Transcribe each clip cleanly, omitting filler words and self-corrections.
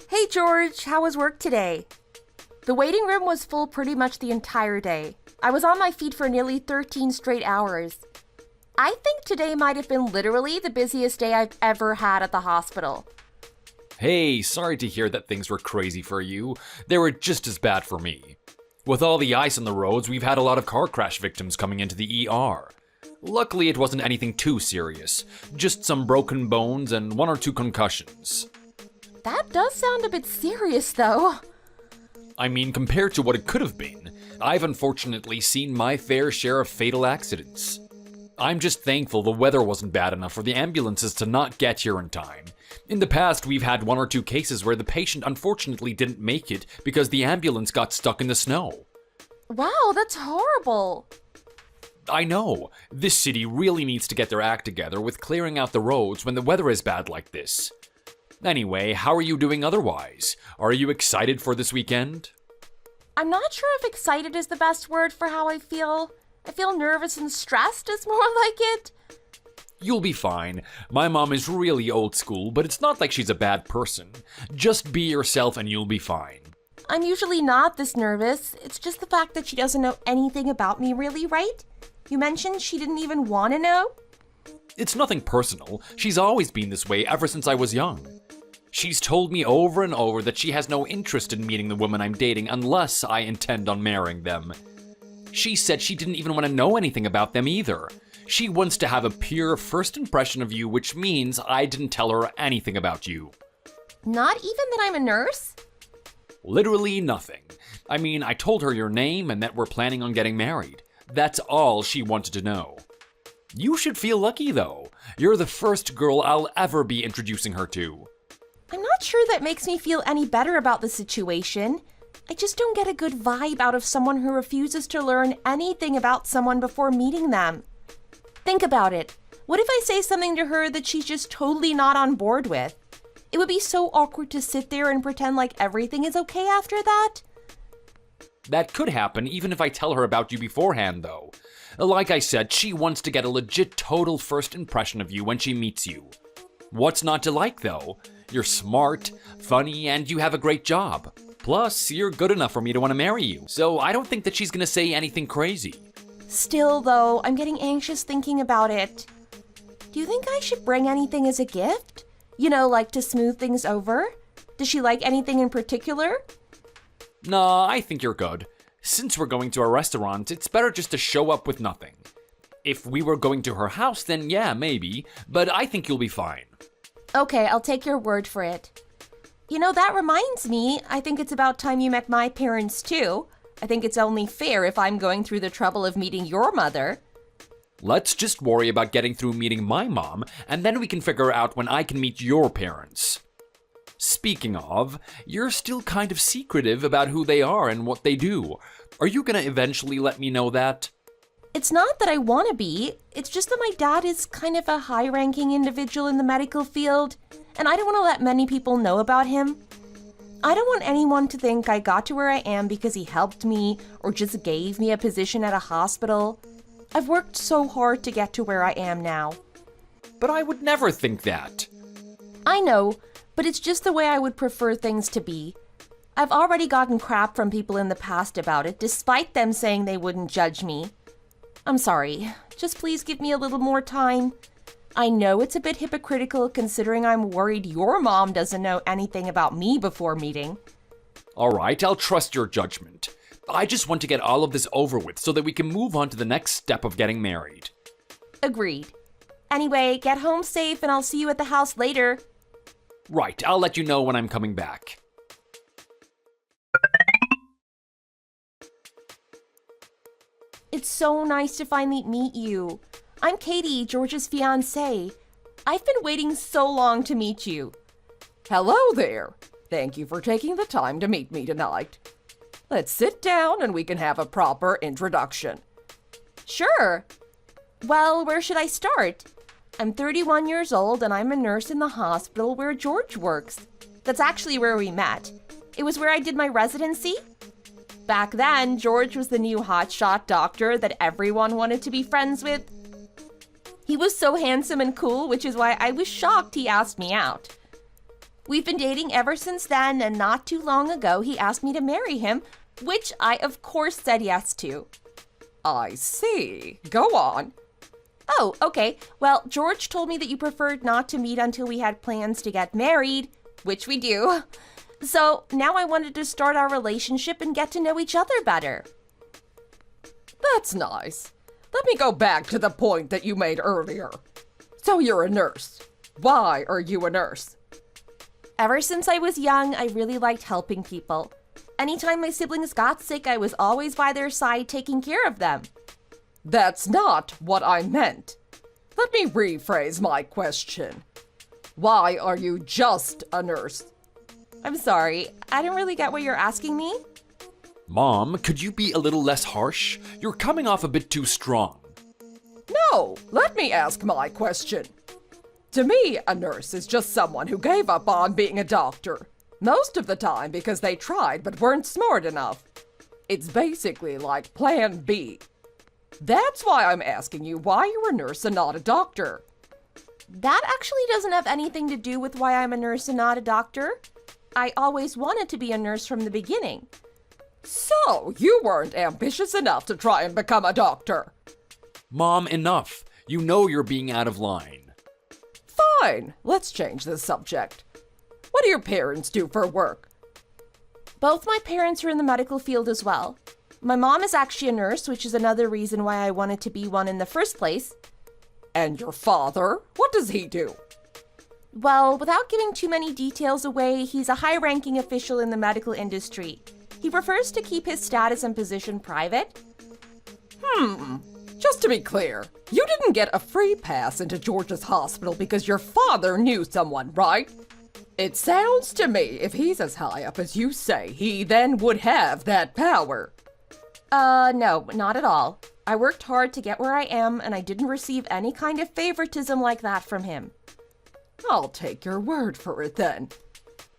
Hey George, how was work today? The waiting room was full pretty much the entire day. I was on my feet for nearly 13 straight hours. I think today might have been literally the busiest day I've ever had at the hospital. Hey, sorry to hear that things were crazy for you. They were just as bad for me. With all the ice on the roads, we've had a lot of car crash victims coming into the ER. Luckily, it wasn't anything too serious, just some broken bones and 1 or 2 concussions. That does sound a bit serious, though. I mean, compared to what it could have been, I've unfortunately seen my fair share of fatal accidents. I'm just thankful the weather wasn't bad enough for the ambulances to not get here in time. In the past, we've had 1 or 2 cases where the patient unfortunately didn't make it because the ambulance got stuck in the snow. Wow, that's horrible. I know. This city really needs to get their act together with clearing out the roads when the weather is bad like this. Anyway, how are you doing otherwise? Are you excited for this weekend? I'm not sure if excited is the best word for how I feel. I feel nervous and stressed is more like it. You'll be fine. My mom is really old school, but it's not like she's a bad person. Just be yourself and you'll be fine. I'm usually not this nervous. It's just the fact that she doesn't know anything about me really, right? You mentioned she didn't even want to know? It's nothing personal. She's always been this way ever since I was young. She's told me over and over that she has no interest in meeting the woman I'm dating unless I intend on marrying them. She said she didn't even want to know anything about them either. She wants to have a pure first impression of you, which means I didn't tell her anything about you. Not even that I'm a nurse? Literally nothing. I mean, I told her your name and that we're planning on getting married. That's all she wanted to know. You should feel lucky, though. You're the first girl I'll ever be introducing her to. I'm not sure that makes me feel any better about the situation. I just don't get a good vibe out of someone who refuses to learn anything about someone before meeting them. Think about it. What if I say something to her that she's just totally not on board with? It would be so awkward to sit there and pretend like everything is okay after that. That could happen even if I tell her about you beforehand, though. Like I said, she wants to get a legit total first impression of you when she meets you. What's not to like, though? You're smart, funny, and you have a great job. Plus, you're good enough for me to want to marry you, so I don't think that she's gonna say anything crazy. Still, though, I'm getting anxious thinking about it. Do you think I should bring anything as a gift? You know, like to smooth things over? Does she like anything in particular? Nah, I think you're good. Since we're going to a restaurant, it's better just to show up with nothing. If we were going to her house, then yeah, maybe, but I think you'll be fine. Okay, I'll take your word for it. You know, that reminds me, I think it's about time you met my parents too. I think it's only fair if I'm going through the trouble of meeting your mother. Let's just worry about getting through meeting my mom, and then we can figure out when I can meet your parents. Speaking of, you're still kind of secretive about who they are and what they do. Are you gonna eventually let me know that? It's not that I want to be, it's just that my dad is kind of a high-ranking individual in the medical field, and I don't want to let many people know about him. I don't want anyone to think I got to where I am because he helped me or just gave me a position at a hospital. I've worked so hard to get to where I am now. But I would never think that. I know, but it's just the way I would prefer things to be. I've already gotten crap from people in the past about it, despite them saying they wouldn't judge me. I'm sorry. Just please give me a little more time. I know it's a bit hypocritical considering I'm worried your mom doesn't know anything about me before meeting. Alright, I'll trust your judgment. I just want to get all of this over with so that we can move on to the next step of getting married. Agreed. Anyway, get home safe and I'll see you at the house later. Right, I'll let you know when I'm coming back. It's so nice to finally meet you. I'm Katie, George's fiancée. I've been waiting so long to meet you. Hello there. Thank you for taking the time to meet me tonight. Let's sit down and we can have a proper introduction. Sure. Well, where should I start? I'm 31 years old and I'm a nurse in the hospital where George works. That's actually where we met. It was where I did my residency. Back then, George was the new hotshot doctor that everyone wanted to be friends with. He was so handsome and cool, which is why I was shocked he asked me out. We've been dating ever since then, and not too long ago he asked me to marry him, which I of course said yes to. I see. Go on. Oh, okay. Well, George told me that you preferred not to meet until we had plans to get married, which we do. So now I wanted to start our relationship and get to know each other better. That's nice. Let me go back to the point that you made earlier. So you're a nurse. Why are you a nurse? Ever since I was young, I really liked helping people. Anytime my siblings got sick, I was always by their side taking care of them. That's not what I meant. Let me rephrase my question. Why are you just a nurse? I'm sorry, I don't really get what you're asking me. Mom, could you be a little less harsh? You're coming off a bit too strong. No, let me ask my question. To me, a nurse is just someone who gave up on being a doctor. Most of the time because they tried but weren't smart enough. It's basically like Plan B. That's why I'm asking you why you're a nurse and not a doctor. That actually doesn't have anything to do with why I'm a nurse and not a doctor. I always wanted to be a nurse from the beginning. So, you weren't ambitious enough to try and become a doctor? Mom, enough. You know you're being out of line. Fine, let's change the subject. What do your parents do for work? Both my parents are in the medical field as well. My mom is actually a nurse, which is another reason why I wanted to be one in the first place. And your father? What does he do? Well, without giving too many details away, he's a high-ranking official in the medical industry. He prefers to keep his status and position private. Just to be clear, you didn't get a free pass into George's hospital because your father knew someone, right? It sounds to me if he's as high up as you say, he then would have that power. No, not at all. I worked hard to get where I am, and I didn't receive any kind of favoritism like that from him. I'll take your word for it then.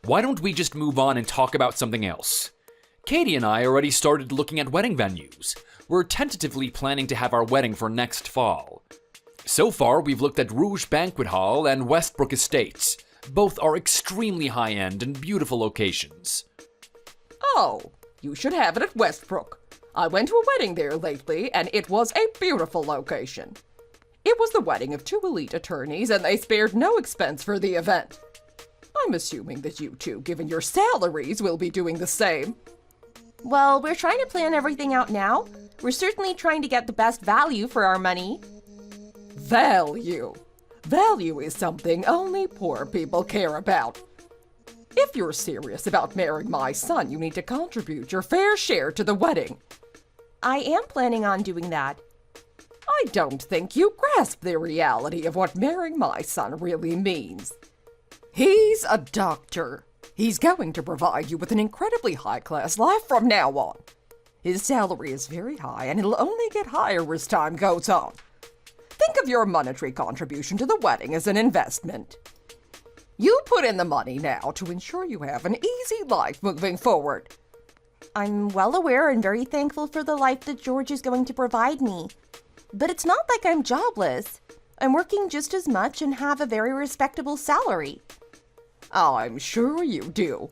Why don't we just move on and talk about something else? Katie and I already started looking at wedding venues. We're tentatively planning to have our wedding for next fall. So far, we've looked at Rouge Banquet Hall and Westbrook Estates. Both are extremely high-end and beautiful locations. Oh, you should have it at Westbrook. I went to a wedding there lately, and it was a beautiful location. It was the wedding of two elite attorneys, and they spared no expense for the event. I'm assuming that you two, given your salaries, will be doing the same. Well, we're trying to plan everything out now. We're certainly trying to get the best value for our money. Value. Value is something only poor people care about. If you're serious about marrying my son, you need to contribute your fair share to the wedding. I am planning on doing that. I don't think you grasp the reality of what marrying my son really means. He's a doctor. He's going to provide you with an incredibly high-class life from now on. His salary is very high, and it'll only get higher as time goes on. Think of your monetary contribution to the wedding as an investment. You put in the money now to ensure you have an easy life moving forward. I'm well aware and very thankful for the life that George is going to provide me. But it's not like I'm jobless. I'm working just as much and have a very respectable salary. I'm sure you do.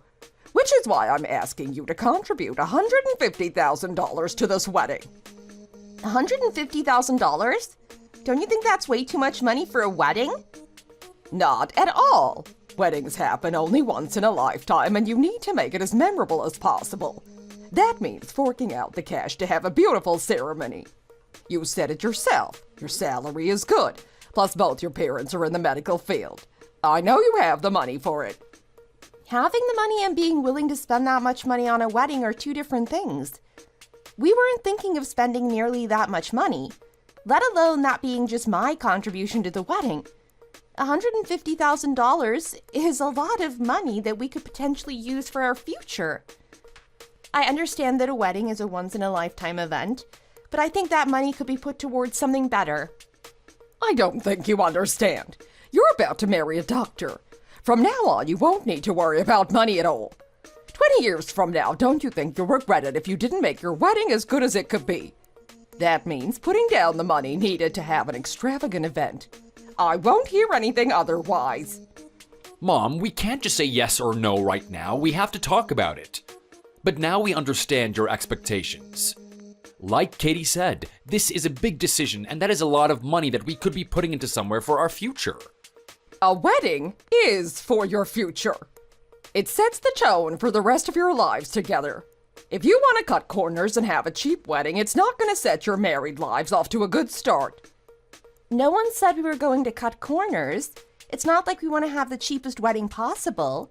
Which is why I'm asking you to contribute $150,000 to this wedding. $150,000? Don't you think that's way too much money for a wedding? Not at all. Weddings happen only once in a lifetime, and you need to make it as memorable as possible. That means forking out the cash to have a beautiful ceremony. You said it yourself. Your salary is good. Plus, both your parents are in the medical field. I know you have the money for it. Having the money and being willing to spend that much money on a wedding are two different things. We weren't thinking of spending nearly that much money, let alone that being just my contribution to the wedding. $150,000 is a lot of money that we could potentially use for our future. I understand that a wedding is a once-in-a-lifetime event, but I think that money could be put towards something better. I don't think you understand. You're about to marry a doctor. From now on, you won't need to worry about money at all. 20 years from now, don't you think you'll regret it if you didn't make your wedding as good as it could be? That means putting down the money needed to have an extravagant event. I won't hear anything otherwise. Mom, we can't just say yes or no right now. We have to talk about it. But now we understand your expectations. Like Katie said, this is a big decision, and that is a lot of money that we could be putting into somewhere for our future. A wedding is for your future. It sets the tone for the rest of your lives together. If you want to cut corners and have a cheap wedding, it's not going to set your married lives off to a good start. No one said we were going to cut corners. It's not like we want to have the cheapest wedding possible.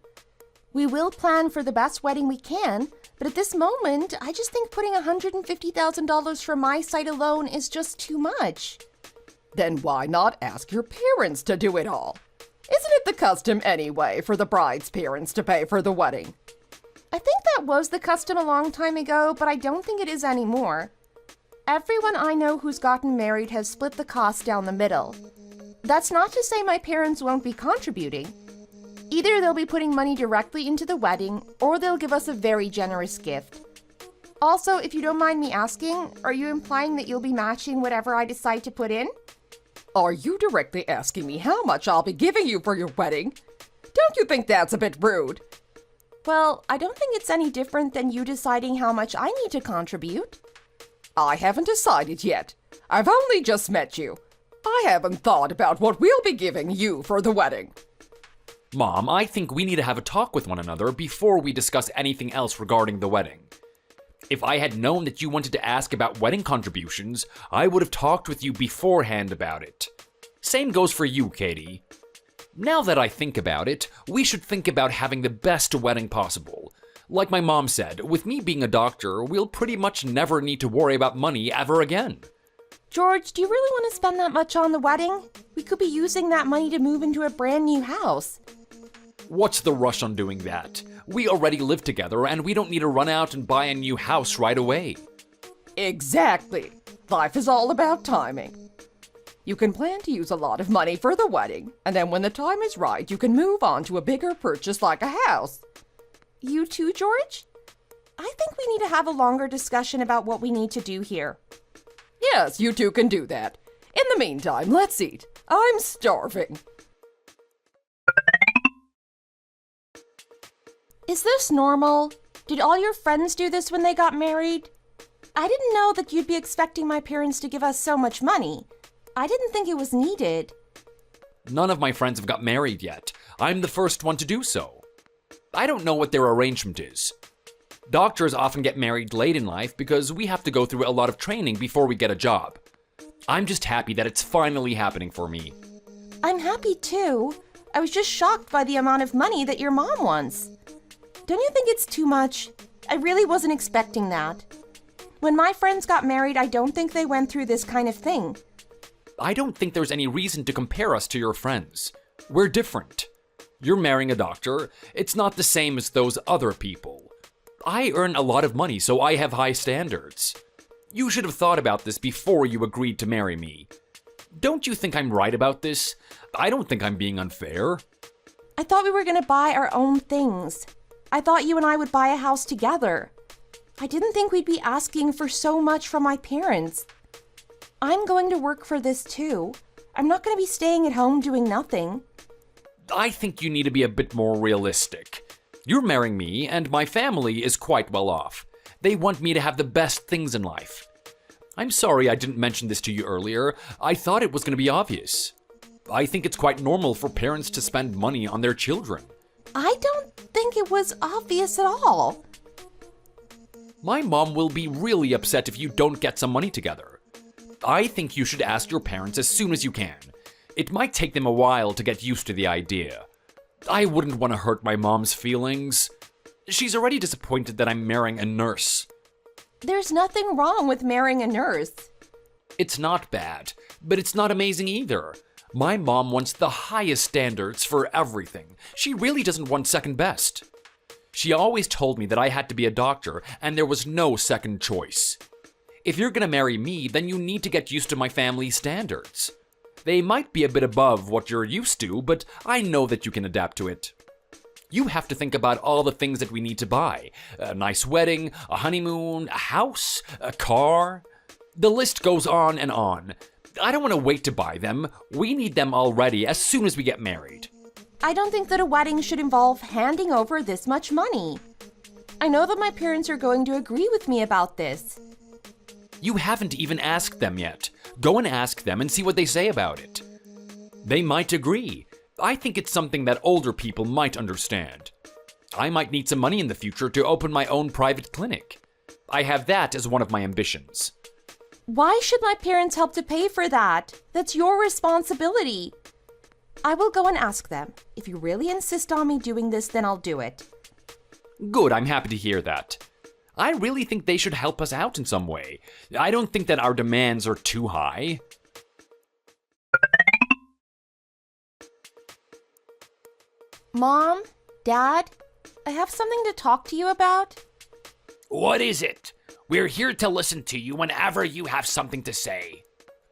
We will plan for the best wedding we can, but at this moment, I just think putting $150,000 from my side alone is just too much. Then why not ask your parents to do it all? Isn't it the custom anyway for the bride's parents to pay for the wedding? I think that was the custom a long time ago, but I don't think it is anymore. Everyone I know who's gotten married has split the cost down the middle. That's not to say my parents won't be contributing. Either they'll be putting money directly into the wedding, or they'll give us a very generous gift. Also, if you don't mind me asking, are you implying that you'll be matching whatever I decide to put in? Are you directly asking me how much I'll be giving you for your wedding? Don't you think that's a bit rude? Well, I don't think it's any different than you deciding how much I need to contribute. I haven't decided yet. I've only just met you. I haven't thought about what we'll be giving you for the wedding. Mom, I think we need to have a talk with one another before we discuss anything else regarding the wedding. If I had known that you wanted to ask about wedding contributions, I would have talked with you beforehand about it. Same goes for you, Katie. Now that I think about it, we should think about having the best wedding possible. Like my mom said, with me being a doctor, we'll pretty much never need to worry about money ever again. George, do you really want to spend that much on the wedding? We could be using that money to move into a brand new house. What's the rush on doing that? We already live together and we don't need to run out and buy a new house right away. Exactly. Life is all about timing. You can plan to use a lot of money for the wedding, and then when the time is right, you can move on to a bigger purchase like a house. You too, George? I think we need to have a longer discussion about what we need to do here. Yes, you two can do that. In the meantime, let's eat. I'm starving. Is this normal? Did all your friends do this when they got married? I didn't know that you'd be expecting my parents to give us so much money. I didn't think it was needed. None of my friends have got married yet. I'm the first one to do so. I don't know what their arrangement is. Doctors often get married late in life because we have to go through a lot of training before we get a job. I'm just happy that it's finally happening for me. I'm happy too. I was just shocked by the amount of money that your mom wants. Don't you think it's too much? I really wasn't expecting that. When my friends got married, I don't think they went through this kind of thing. I don't think there's any reason to compare us to your friends. We're different. You're marrying a doctor. It's not the same as those other people. I earn a lot of money, so I have high standards. You should have thought about this before you agreed to marry me. Don't you think I'm right about this? I don't think I'm being unfair. I thought we were going to buy our own things. I thought you and I would buy a house together. I didn't think we'd be asking for so much from my parents. I'm going to work for this too. I'm not going to be staying at home doing nothing. I think you need to be a bit more realistic. You're marrying me, and my family is quite well off. They want me to have the best things in life. I'm sorry I didn't mention this to you earlier. I thought it was going to be obvious. I think it's quite normal for parents to spend money on their children. I don't think it was obvious at all. My mom will be really upset if you don't get some money together. I think you should ask your parents as soon as you can. It might take them a while to get used to the idea. I wouldn't want to hurt my mom's feelings. She's already disappointed that I'm marrying a nurse. There's nothing wrong with marrying a nurse. It's not bad, but it's not amazing either. My mom wants the highest standards for everything. She really doesn't want second best. She always told me that I had to be a doctor and there was no second choice. If you're gonna marry me, then you need to get used to my family's standards. They might be a bit above what you're used to, but I know that you can adapt to it. You have to think about all the things that we need to buy. A nice wedding, a honeymoon, a house, a car. The list goes on and on. I don't want to wait to buy them. We need them already as soon as we get married. I don't think that a wedding should involve handing over this much money. I know that my parents are going to agree with me about this. You haven't even asked them yet. Go and ask them and see what they say about it. They might agree. I think it's something that older people might understand. I might need some money in the future to open my own private clinic. I have that as one of my ambitions. Why should my parents help to pay for that? That's your responsibility. I will go and ask them. If you really insist on me doing this, then I'll do it. Good, I'm happy to hear that. I really think they should help us out in some way. I don't think that our demands are too high. Mom, Dad, I have something to talk to you about. What is it? We're here to listen to you whenever you have something to say.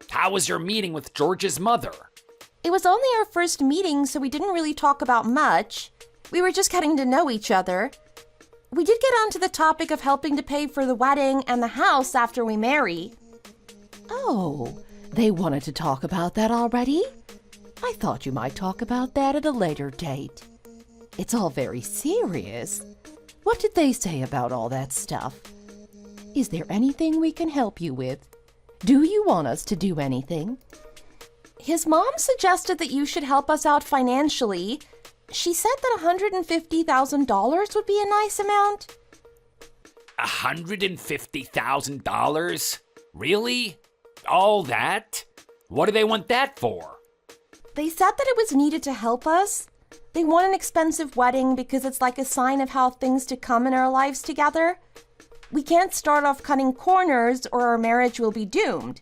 How was your meeting with George's mother? It was only our first meeting, so we didn't really talk about much. We were just getting to know each other. We did get onto the topic of helping to pay for the wedding and the house after we marry. Oh, they wanted to talk about that already? I thought you might talk about that at a later date. It's all very serious. What did they say about all that stuff? Is there anything we can help you with? Do you want us to do anything? His mom suggested that you should help us out financially. She said that $150,000 would be a nice amount. $150,000? Really? All that? What do they want that for? They said that it was needed to help us. They want an expensive wedding because it's like a sign of how things to come in our lives together. We can't start off cutting corners or our marriage will be doomed.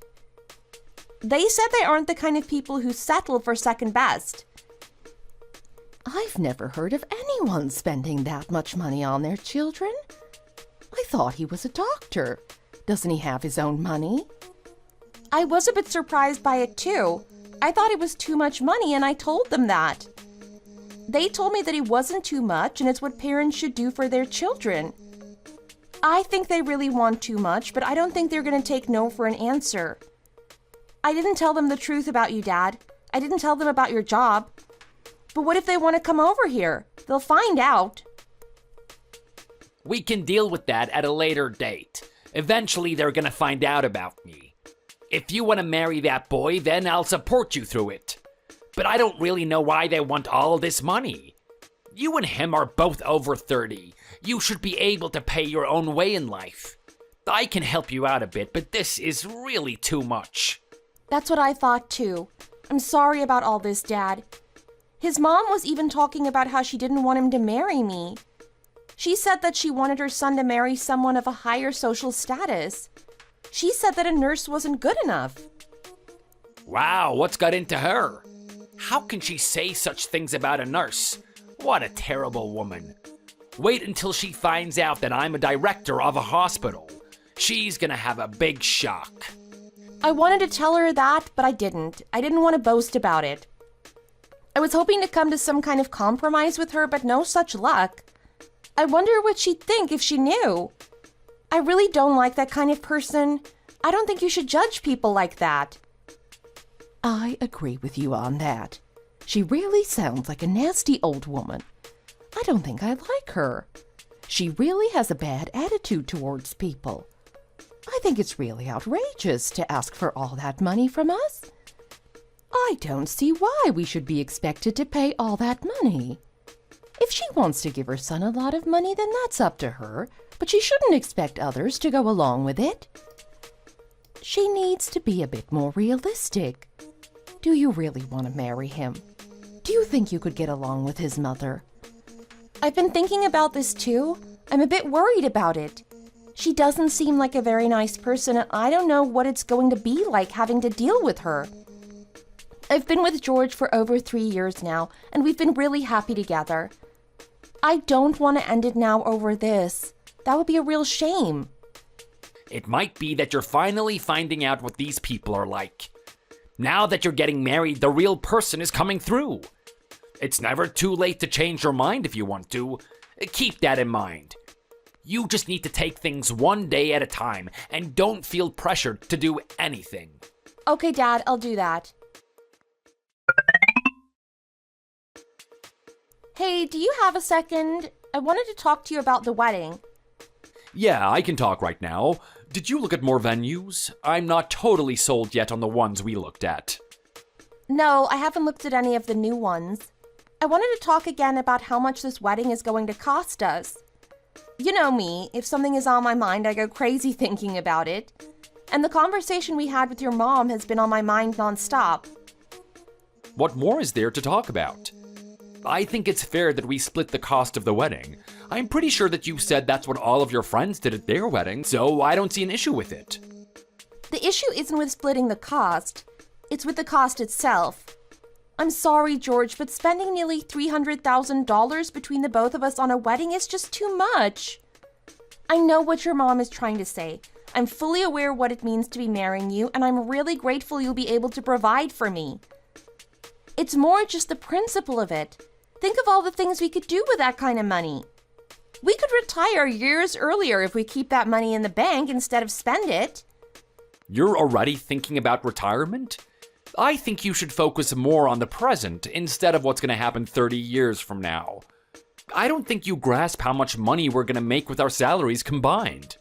They said they aren't the kind of people who settle for second best. I've never heard of anyone spending that much money on their children. I thought he was a doctor. Doesn't he have his own money? I was a bit surprised by it too. I thought it was too much money and I told them that. They told me that it wasn't too much and it's what parents should do for their children. I think they really want too much, but I don't think they're going to take no for an answer. I didn't tell them the truth about you, Dad. I didn't tell them about your job. But what if they want to come over here? They'll find out. We can deal with that at a later date. Eventually they're gonna find out about me. If you want to marry that boy, then I'll support you through it. But I don't really know why they want all this money. You and him are both over 30. You should be able to pay your own way in life. I can help you out a bit, but this is really too much. That's what I thought too. I'm sorry about all this, Dad. His mom was even talking about how she didn't want him to marry me. She said that she wanted her son to marry someone of a higher social status. She said that a nurse wasn't good enough. Wow, what's got into her? How can she say such things about a nurse? What a terrible woman. Wait until she finds out that I'm a director of a hospital. She's gonna have a big shock. I wanted to tell her that, but I didn't. I didn't want to boast about it. I was hoping to come to some kind of compromise with her, but no such luck. I wonder what she'd think if she knew. I really don't like that kind of person. I don't think you should judge people like that. I agree with you on that. She really sounds like a nasty old woman. I don't think I like her. She really has a bad attitude towards people. I think it's really outrageous to ask for all that money from us. I don't see why we should be expected to pay all that money. If she wants to give her son a lot of money, then that's up to her, but she shouldn't expect others to go along with it. She needs to be a bit more realistic. Do you really want to marry him? Do you think you could get along with his mother? I've been thinking about this too. I'm a bit worried about it. She doesn't seem like a very nice person, and I don't know what it's going to be like having to deal with her. I've been with George for over 3 years now, and we've been really happy together. I don't want to end it now over this. That would be a real shame. It might be that you're finally finding out what these people are like. Now that you're getting married, the real person is coming through. It's never too late to change your mind if you want to. Keep that in mind. You just need to take things one day at a time and don't feel pressured to do anything. Okay, Dad, I'll do that. Hey, do you have a second? I wanted to talk to you about the wedding. Yeah, I can talk right now. Did you look at more venues? I'm not totally sold yet on the ones we looked at. No, I haven't looked at any of the new ones. I wanted to talk again about how much this wedding is going to cost us. You know me, if something is on my mind, I go crazy thinking about it. And the conversation we had with your mom has been on my mind nonstop. What more is there to talk about? I think it's fair that we split the cost of the wedding. I'm pretty sure that you said that's what all of your friends did at their wedding, so I don't see an issue with it. The issue isn't with splitting the cost, it's with the cost itself. I'm sorry, George, but spending nearly $300,000 between the both of us on a wedding is just too much. I know what your mom is trying to say. I'm fully aware what it means to be marrying you, and I'm really grateful you'll be able to provide for me. It's more just the principle of it. Think of all the things we could do with that kind of money. We could retire years earlier if we keep that money in the bank instead of spend it. You're already thinking about retirement? I think you should focus more on the present instead of what's going to happen 30 years from now. I don't think you grasp how much money we're going to make with our salaries combined.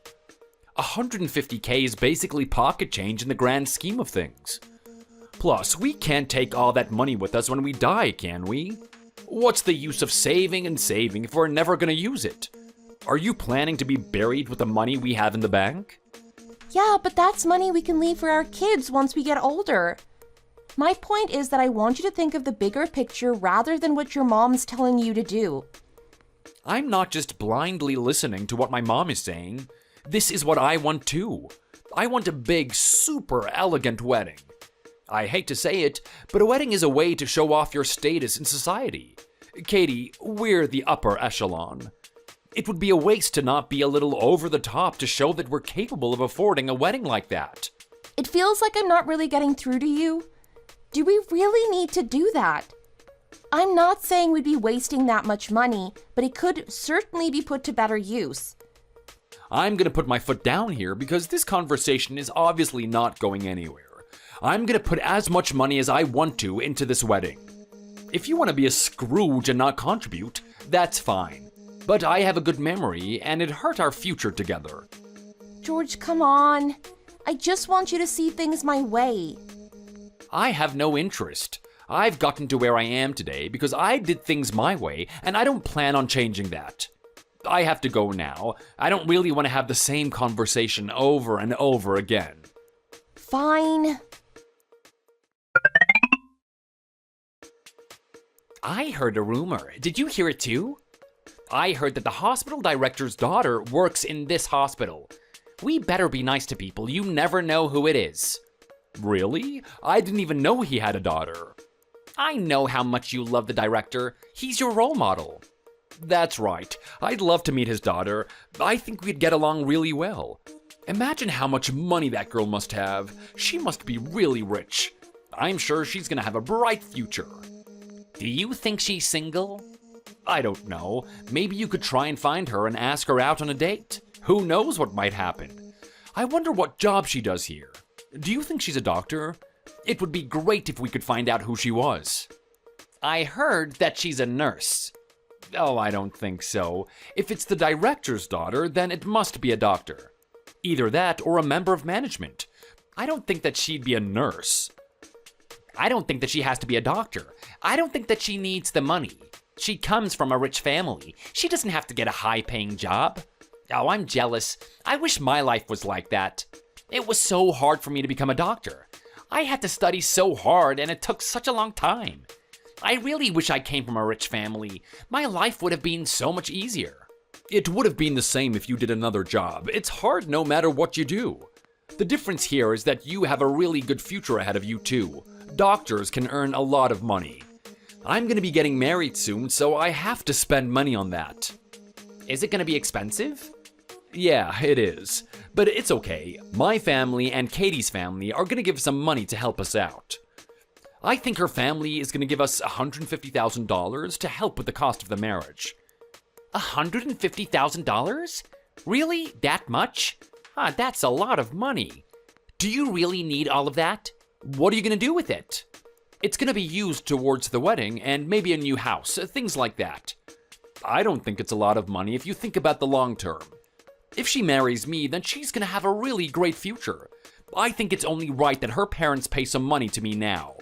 $150K is basically pocket change in the grand scheme of things. Plus, we can't take all that money with us when we die, can we? What's the use of saving and saving if we're never going to use it? Are you planning to be buried with the money we have in the bank? Yeah, but that's money we can leave for our kids once we get older. My point is that I want you to think of the bigger picture rather than what your mom's telling you to do. I'm not just blindly listening to what my mom is saying. This is what I want too. I want a big, super elegant wedding. I hate to say it, but a wedding is a way to show off your status in society. Katie, we're the upper echelon. It would be a waste to not be a little over the top to show that we're capable of affording a wedding like that. It feels like I'm not really getting through to you. Do we really need to do that? I'm not saying we'd be wasting that much money, but it could certainly be put to better use. I'm gonna put my foot down here because this conversation is obviously not going anywhere. I'm gonna put as much money as I want to into this wedding. If you want to be a Scrooge and not contribute, that's fine. But I have a good memory, and it hurt our future together. George, come on. I just want you to see things my way. I have no interest. I've gotten to where I am today because I did things my way, and I don't plan on changing that. I have to go now. I don't really want to have the same conversation over and over again. Fine. I heard a rumor. Did you hear it too? I heard that the hospital director's daughter works in this hospital. We better be nice to people. You never know who it is. Really? I didn't even know he had a daughter. I know how much you love the director. He's your role model. That's right. I'd love to meet his daughter. I think we'd get along really well. Imagine how much money that girl must have. She must be really rich. I'm sure she's gonna have a bright future. Do you think she's single? I don't know. Maybe you could try and find her and ask her out on a date. Who knows what might happen? I wonder what job she does here. Do you think she's a doctor? It would be great if we could find out who she was. I heard that she's a nurse. Oh, I don't think so. If it's the director's daughter, then it must be a doctor. Either that or a member of management. I don't think that she'd be a nurse. I don't think that she has to be a doctor. I don't think that she needs the money. She comes from a rich family. She doesn't have to get a high-paying job. Oh, I'm jealous. I wish my life was like that. It was so hard for me to become a doctor. I had to study so hard, and it took such a long time. I really wish I came from a rich family. My life would have been so much easier. It would have been the same if you did another job. It's hard no matter what you do. The difference here is that you have a really good future ahead of you too. Doctors can earn a lot of money. I'm gonna be getting married soon, so I have to spend money on that. Is it gonna be expensive? Yeah, it is. But it's okay. My family and Katie's family are gonna give some money to help us out. I think her family is gonna give us $150,000 to help with the cost of the marriage. $150,000? Really? That much? That's a lot of money. Do you really need all of that? What are you gonna do with it? It's gonna be used towards the wedding and maybe a new house, things like that. I don't think it's a lot of money if you think about the long term. If she marries me, then she's gonna have a really great future. I think it's only right that her parents pay some money to me now.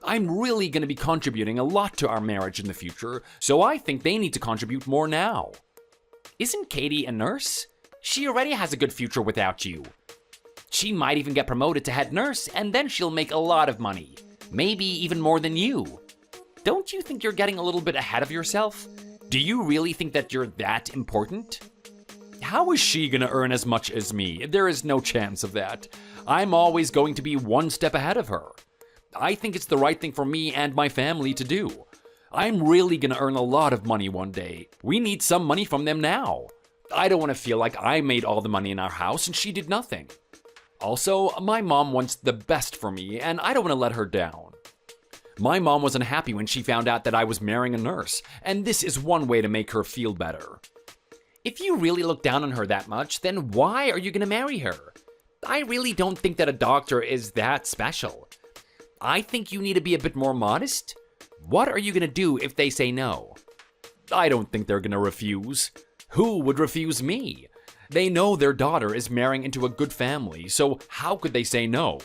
I'm really gonna be contributing a lot to our marriage in the future, so I think they need to contribute more now. Isn't Katie a nurse? She already has a good future without you. She might even get promoted to head nurse, and then she'll make a lot of money. Maybe even more than you. Don't you think you're getting a little bit ahead of yourself? Do you really think that you're that important? How is she gonna earn as much as me? There is no chance of that. I'm always going to be one step ahead of her. I think it's the right thing for me and my family to do. I'm really gonna earn a lot of money one day. We need some money from them now. I don't want to feel like I made all the money in our house and she did nothing. Also, my mom wants the best for me, and I don't want to let her down. My mom was unhappy when she found out that I was marrying a nurse, and this is one way to make her feel better. If you really look down on her that much, then why are you going to marry her? I really don't think that a doctor is that special. I think you need to be a bit more modest. What are you going to do if they say no? I don't think they're going to refuse. Who would refuse me? They know their daughter is marrying into a good family, so how could they say no?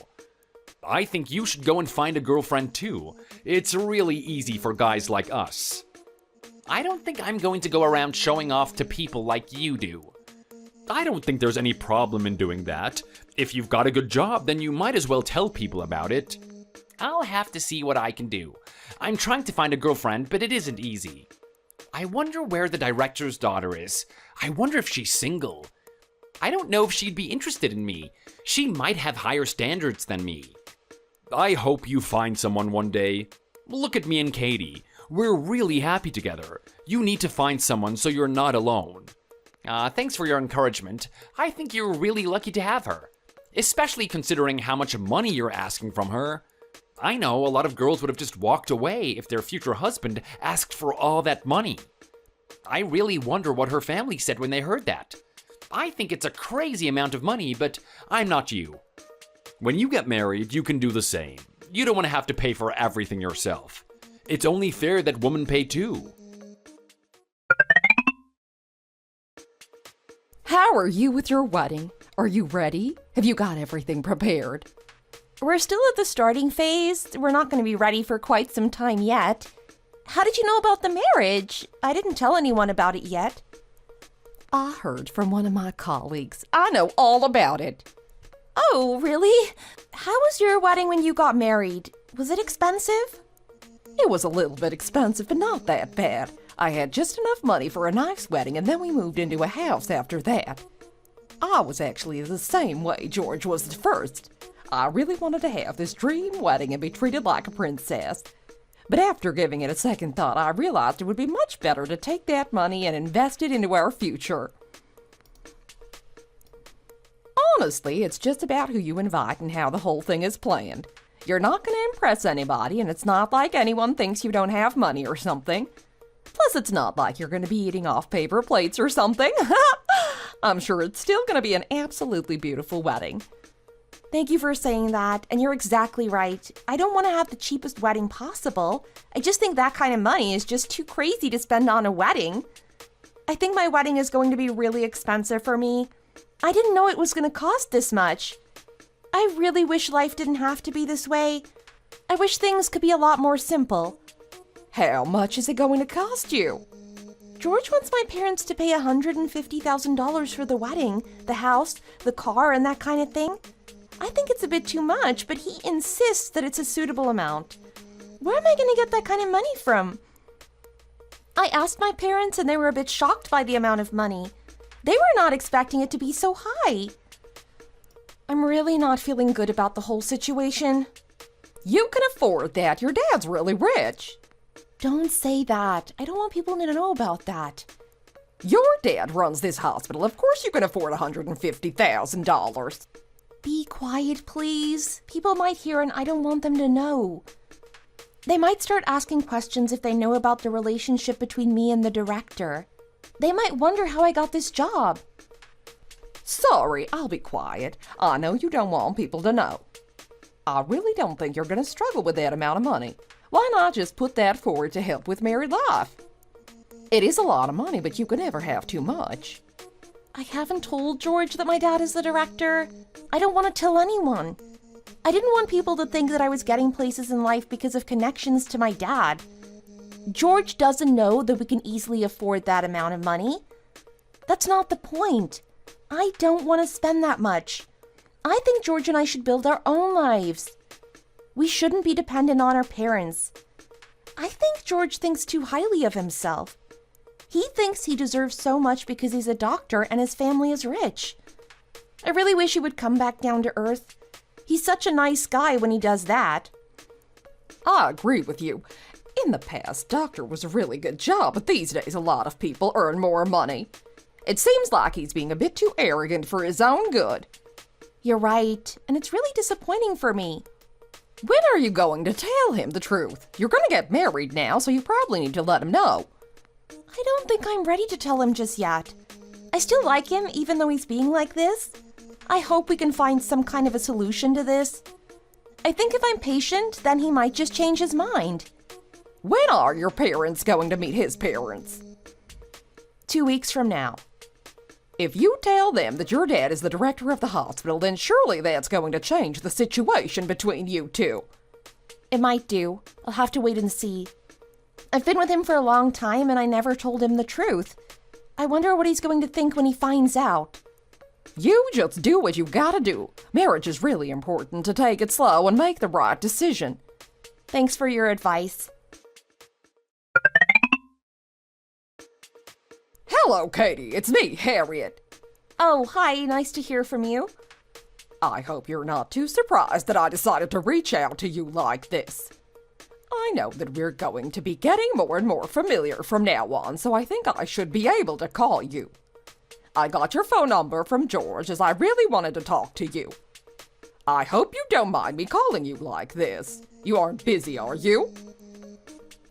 I think you should go and find a girlfriend too. It's really easy for guys like us. I don't think I'm going to go around showing off to people like you do. I don't think there's any problem in doing that. If you've got a good job, then you might as well tell people about it. I'll have to see what I can do. I'm trying to find a girlfriend, but it isn't easy. I wonder where the director's daughter is. I wonder if she's single. I don't know if she'd be interested in me. She might have higher standards than me. I hope you find someone one day. Look at me and Katie. We're really happy together. You need to find someone so you're not alone. Thanks for your encouragement. I think you're really lucky to have her. Especially considering how much money you're asking from her. I know a lot of girls would have just walked away if their future husband asked for all that money. I really wonder what her family said when they heard that. I think it's a crazy amount of money, but I'm not you. When you get married, you can do the same. You don't want to have to pay for everything yourself. It's only fair that women pay too. How are you with your wedding? Are you ready? Have you got everything prepared? We're still at the starting phase. We're not going to be ready for quite some time yet. How did you know about the marriage? I didn't tell anyone about it yet. I heard from one of my colleagues. I know all about it. Oh, really? How was your wedding when you got married? Was it expensive? It was a little bit expensive, but not that bad. I had just enough money for a nice wedding, and then we moved into a house after that. I was actually the same way George was at first. I really wanted to have this dream wedding and be treated like a princess. But after giving it a second thought, I realized it would be much better to take that money and invest it into our future. Honestly, it's just about who you invite and how the whole thing is planned. You're not going to impress anybody, and it's not like anyone thinks you don't have money or something. Plus, it's not like you're going to be eating off paper plates or something. I'm sure it's still going to be an absolutely beautiful wedding. Thank you for saying that, and you're exactly right. I don't want to have the cheapest wedding possible. I just think that kind of money is just too crazy to spend on a wedding. I think my wedding is going to be really expensive for me. I didn't know it was going to cost this much. I really wish life didn't have to be this way. I wish things could be a lot more simple. How much is it going to cost you? George wants my parents to pay $150,000 for the wedding, the house, the car, and that kind of thing. I think it's a bit too much, but he insists that it's a suitable amount. Where am I going to get that kind of money from? I asked my parents, and they were a bit shocked by the amount of money. They were not expecting it to be so high. I'm really not feeling good about the whole situation. You can afford that. Your dad's really rich. Don't say that. I don't want people to know about that. Your dad runs this hospital. Of course you can afford $150,000. Be quiet, please. People might hear and I don't want them to know. They might start asking questions if they know about the relationship between me and the director. They might wonder how I got this job. Sorry, I'll be quiet. I know you don't want people to know. I really don't think you're going to struggle with that amount of money. Why not just put that forward to help with married life? It is a lot of money, but you can never have too much. I haven't told George that my dad is the director. I don't want to tell anyone. I didn't want people to think that I was getting places in life because of connections to my dad. George doesn't know that we can easily afford that amount of money. That's not the point. I don't want to spend that much. I think George and I should build our own lives. We shouldn't be dependent on our parents. I think George thinks too highly of himself. He thinks he deserves so much because he's a doctor and his family is rich. I really wish he would come back down to earth. He's such a nice guy when he does that. I agree with you. In the past, doctor was a really good job, but these days a lot of people earn more money. It seems like he's being a bit too arrogant for his own good. You're right, and it's really disappointing for me. When are you going to tell him the truth? You're going to get married now, so you probably need to let him know. I don't think I'm ready to tell him just yet. I still like him, even though he's being like this. I hope we can find some kind of a solution to this. I think if I'm patient, then he might just change his mind. When are your parents going to meet his parents? 2 weeks from now. If you tell them that your dad is the director of the hospital, then surely that's going to change the situation between you two. It might do. I'll have to wait and see. I've been with him for a long time and I never told him the truth. I wonder what he's going to think when he finds out. You just do what you gotta do. Marriage is really important to take it slow and make the right decision. Thanks for your advice. Hello, Katie. It's me, Harriet. Oh, hi. Nice to hear from you. I hope you're not too surprised that I decided to reach out to you like this. I know that we're going to be getting more and more familiar from now on, so I think I should be able to call you. I got your phone number from George as I really wanted to talk to you. I hope you don't mind me calling you like this. You aren't busy, are you?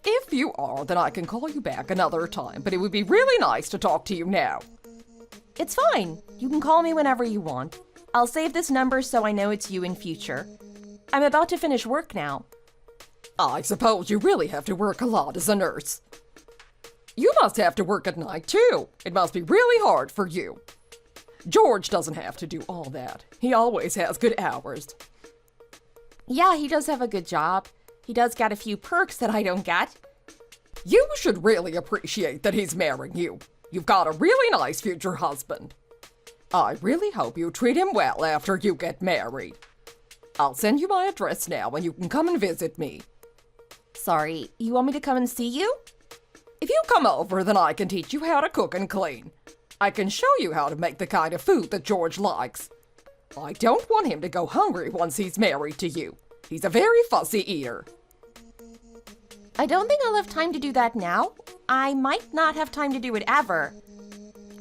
If you are, then I can call you back another time, but it would be really nice to talk to you now. It's fine. You can call me whenever you want. I'll save this number so I know it's you in future. I'm about to finish work now. I suppose you really have to work a lot as a nurse. You must have to work at night, too. It must be really hard for you. George doesn't have to do all that. He always has good hours. Yeah, he does have a good job. He does get a few perks that I don't get. You should really appreciate that he's marrying you. You've got a really nice future husband. I really hope you treat him well after you get married. I'll send you my address now and you can come and visit me. Sorry, you want me to come and see you? If you come over, then I can teach you how to cook and clean. I can show you how to make the kind of food that George likes. I don't want him to go hungry once he's married to you. He's a very fussy eater. I don't think I'll have time to do that now. I might not have time to do it ever.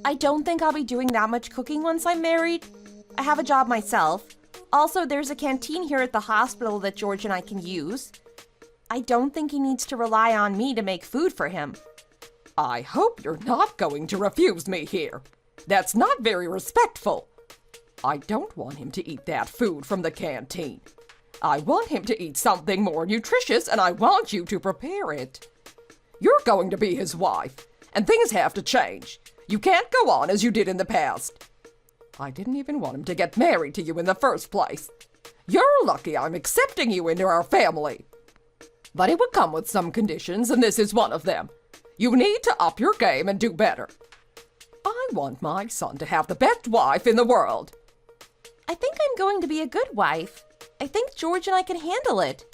I don't think I'll be doing that much cooking once I'm married. I have a job myself. Also, there's a canteen here at the hospital that George and I can use. I don't think he needs to rely on me to make food for him. I hope you're not going to refuse me here. That's not very respectful. I don't want him to eat that food from the canteen. I want him to eat something more nutritious, and I want you to prepare it. You're going to be his wife, and things have to change. You can't go on as you did in the past. I didn't even want him to get married to you in the first place. You're lucky I'm accepting you into our family. But it would come with some conditions, and this is one of them. You need to up your game and do better. I want my son to have the best wife in the world. I think I'm going to be a good wife. I think George and I can handle it.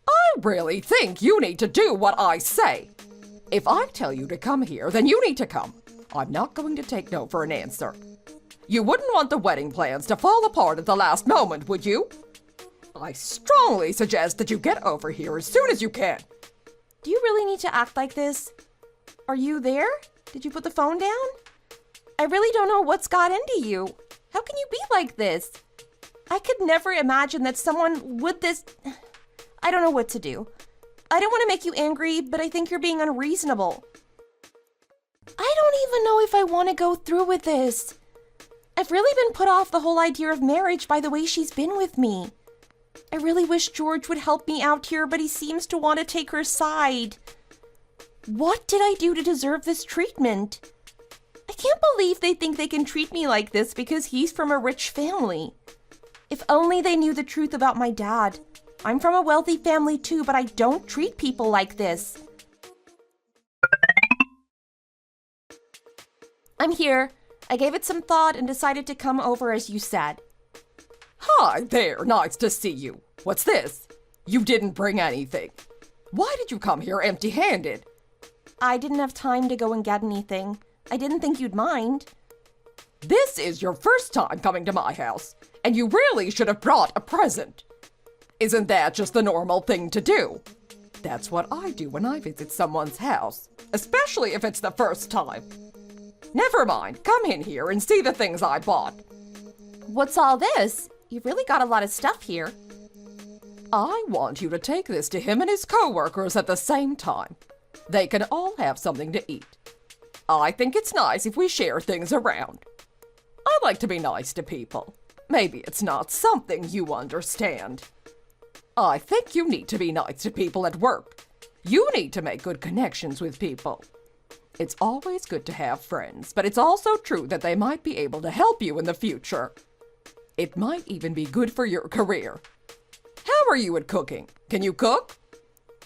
I really think you need to do what I say. If I tell you to come here, then you need to come. I'm not going to take no for an answer. You wouldn't want the wedding plans to fall apart at the last moment, would you? I strongly suggest that you get over here as soon as you can. Do you really need to act like this? Are you there? Did you put the phone down? I really don't know what's got into you. How can you be like this? I could never imagine that someone would this... I don't know what to do. I don't want to make you angry, but I think you're being unreasonable. I don't even know if I want to go through with this. I've really been put off the whole idea of marriage by the way she's been with me. I really wish George would help me out here, but he seems to want to take her side. What did I do to deserve this treatment? I can't believe they think they can treat me like this because he's from a rich family. If only they knew the truth about my dad. I'm from a wealthy family too, but I don't treat people like this. I'm here. I gave it some thought and decided to come over as you said. Hi there, nice to see you. What's this? You didn't bring anything. Why did you come here empty-handed? I didn't have time to go and get anything. I didn't think you'd mind. This is your first time coming to my house, and you really should have brought a present. Isn't that just the normal thing to do? That's what I do when I visit someone's house, especially if it's the first time. Never mind, come in here and see the things I bought. What's all this? You've really got a lot of stuff here. I want you to take this to him and his co-workers at the same time. They can all have something to eat. I think it's nice if we share things around. I like to be nice to people. Maybe it's not something you understand. I think you need to be nice to people at work. You need to make good connections with people. It's always good to have friends, but it's also true that they might be able to help you in the future. It might even be good for your career. How are you at cooking? Can you cook?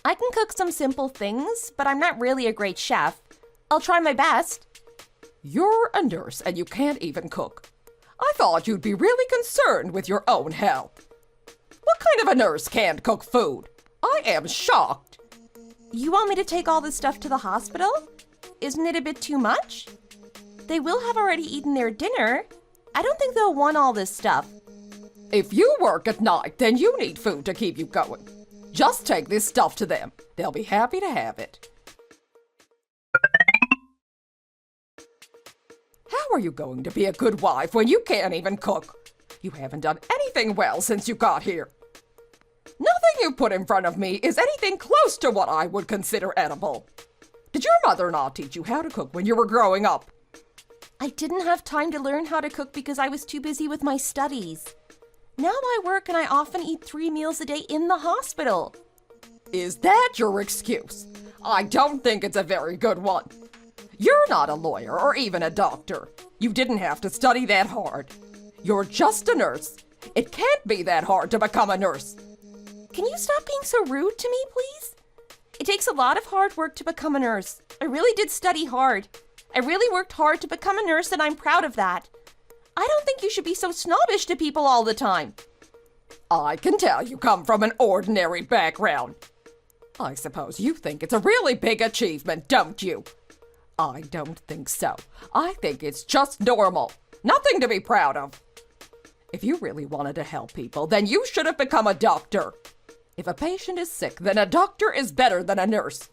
I can cook some simple things, but I'm not really a great chef. I'll try my best. You're a nurse and you can't even cook. I thought you'd be really concerned with your own health. What kind of a nurse can't cook food? I am shocked. You want me to take all this stuff to the hospital? Isn't it a bit too much? They will have already eaten their dinner. I don't think they'll want all this stuff. If you work at night, then you need food to keep you going. Just take this stuff to them. They'll be happy to have it. How are you going to be a good wife when you can't even cook? You haven't done anything well since you got here. Nothing you put in front of me is anything close to what I would consider edible. Did your mother not teach you how to cook when you were growing up? I didn't have time to learn how to cook because I was too busy with my studies. Now I work and I often eat 3 meals a day in the hospital. Is that your excuse? I don't think it's a very good one. You're not a lawyer or even a doctor. You didn't have to study that hard. You're just a nurse. It can't be that hard to become a nurse. Can you stop being so rude to me, please? It takes a lot of hard work to become a nurse. I really did study hard. I really worked hard to become a nurse and I'm proud of that. I don't think you should be so snobbish to people all the time. I can tell you come from an ordinary background. I suppose you think it's a really big achievement, don't you? I don't think so. I think it's just normal. Nothing to be proud of. If you really wanted to help people, then you should have become a doctor. If a patient is sick, then a doctor is better than a nurse.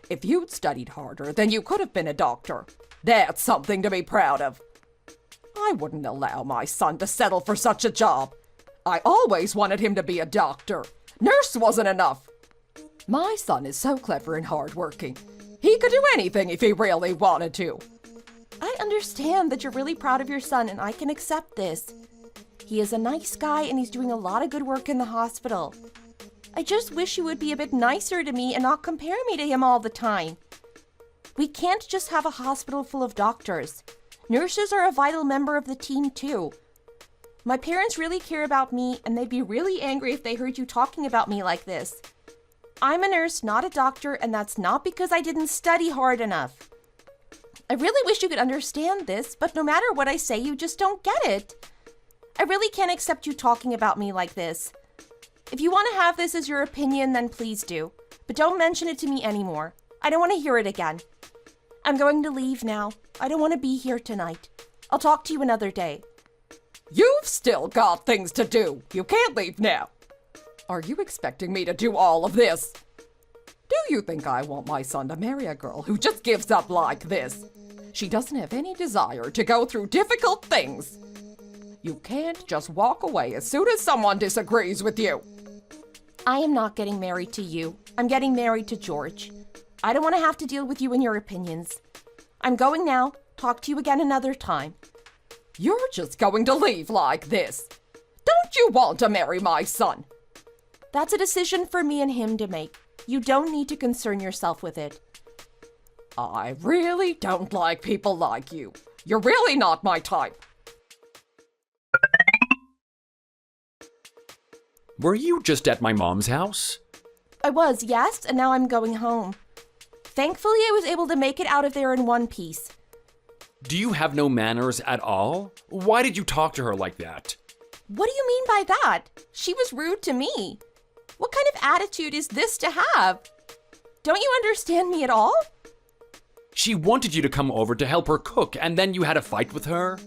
If you'd studied harder, then you could have been a doctor. That's something to be proud of. I wouldn't allow my son to settle for such a job. I always wanted him to be a doctor. Nurse wasn't enough. My son is so clever and hardworking. He could do anything if he really wanted to. I understand that you're really proud of your son and I can accept this. He is a nice guy and he's doing a lot of good work in the hospital. I just wish you would be a bit nicer to me and not compare me to him all the time. We can't just have a hospital full of doctors. Nurses are a vital member of the team too. My parents really care about me and they'd be really angry if they heard you talking about me like this. I'm a nurse, not a doctor, and that's not because I didn't study hard enough. I really wish you could understand this, but no matter what I say, you just don't get it. I really can't accept you talking about me like this. If you want to have this as your opinion, then please do. But don't mention it to me anymore. I don't want to hear it again. I'm going to leave now. I don't want to be here tonight. I'll talk to you another day. You've still got things to do. You can't leave now. Are you expecting me to do all of this? Do you think I want my son to marry a girl who just gives up like this? She doesn't have any desire to go through difficult things. You can't just walk away as soon as someone disagrees with you. I am not getting married to you. I'm getting married to George. I don't want to have to deal with you and your opinions. I'm going now. Talk to you again another time. You're just going to leave like this. Don't you want to marry my son? That's a decision for me and him to make. You don't need to concern yourself with it. I really don't like people like you. You're really not my type. Were you just at my mom's house? I was, yes, and now I'm going home. Thankfully, I was able to make it out of there in one piece. Do you have no manners at all? Why did you talk to her like that? What do you mean by that? She was rude to me. What kind of attitude is this to have? Don't you understand me at all? She wanted you to come over to help her cook, and then you had a fight with her?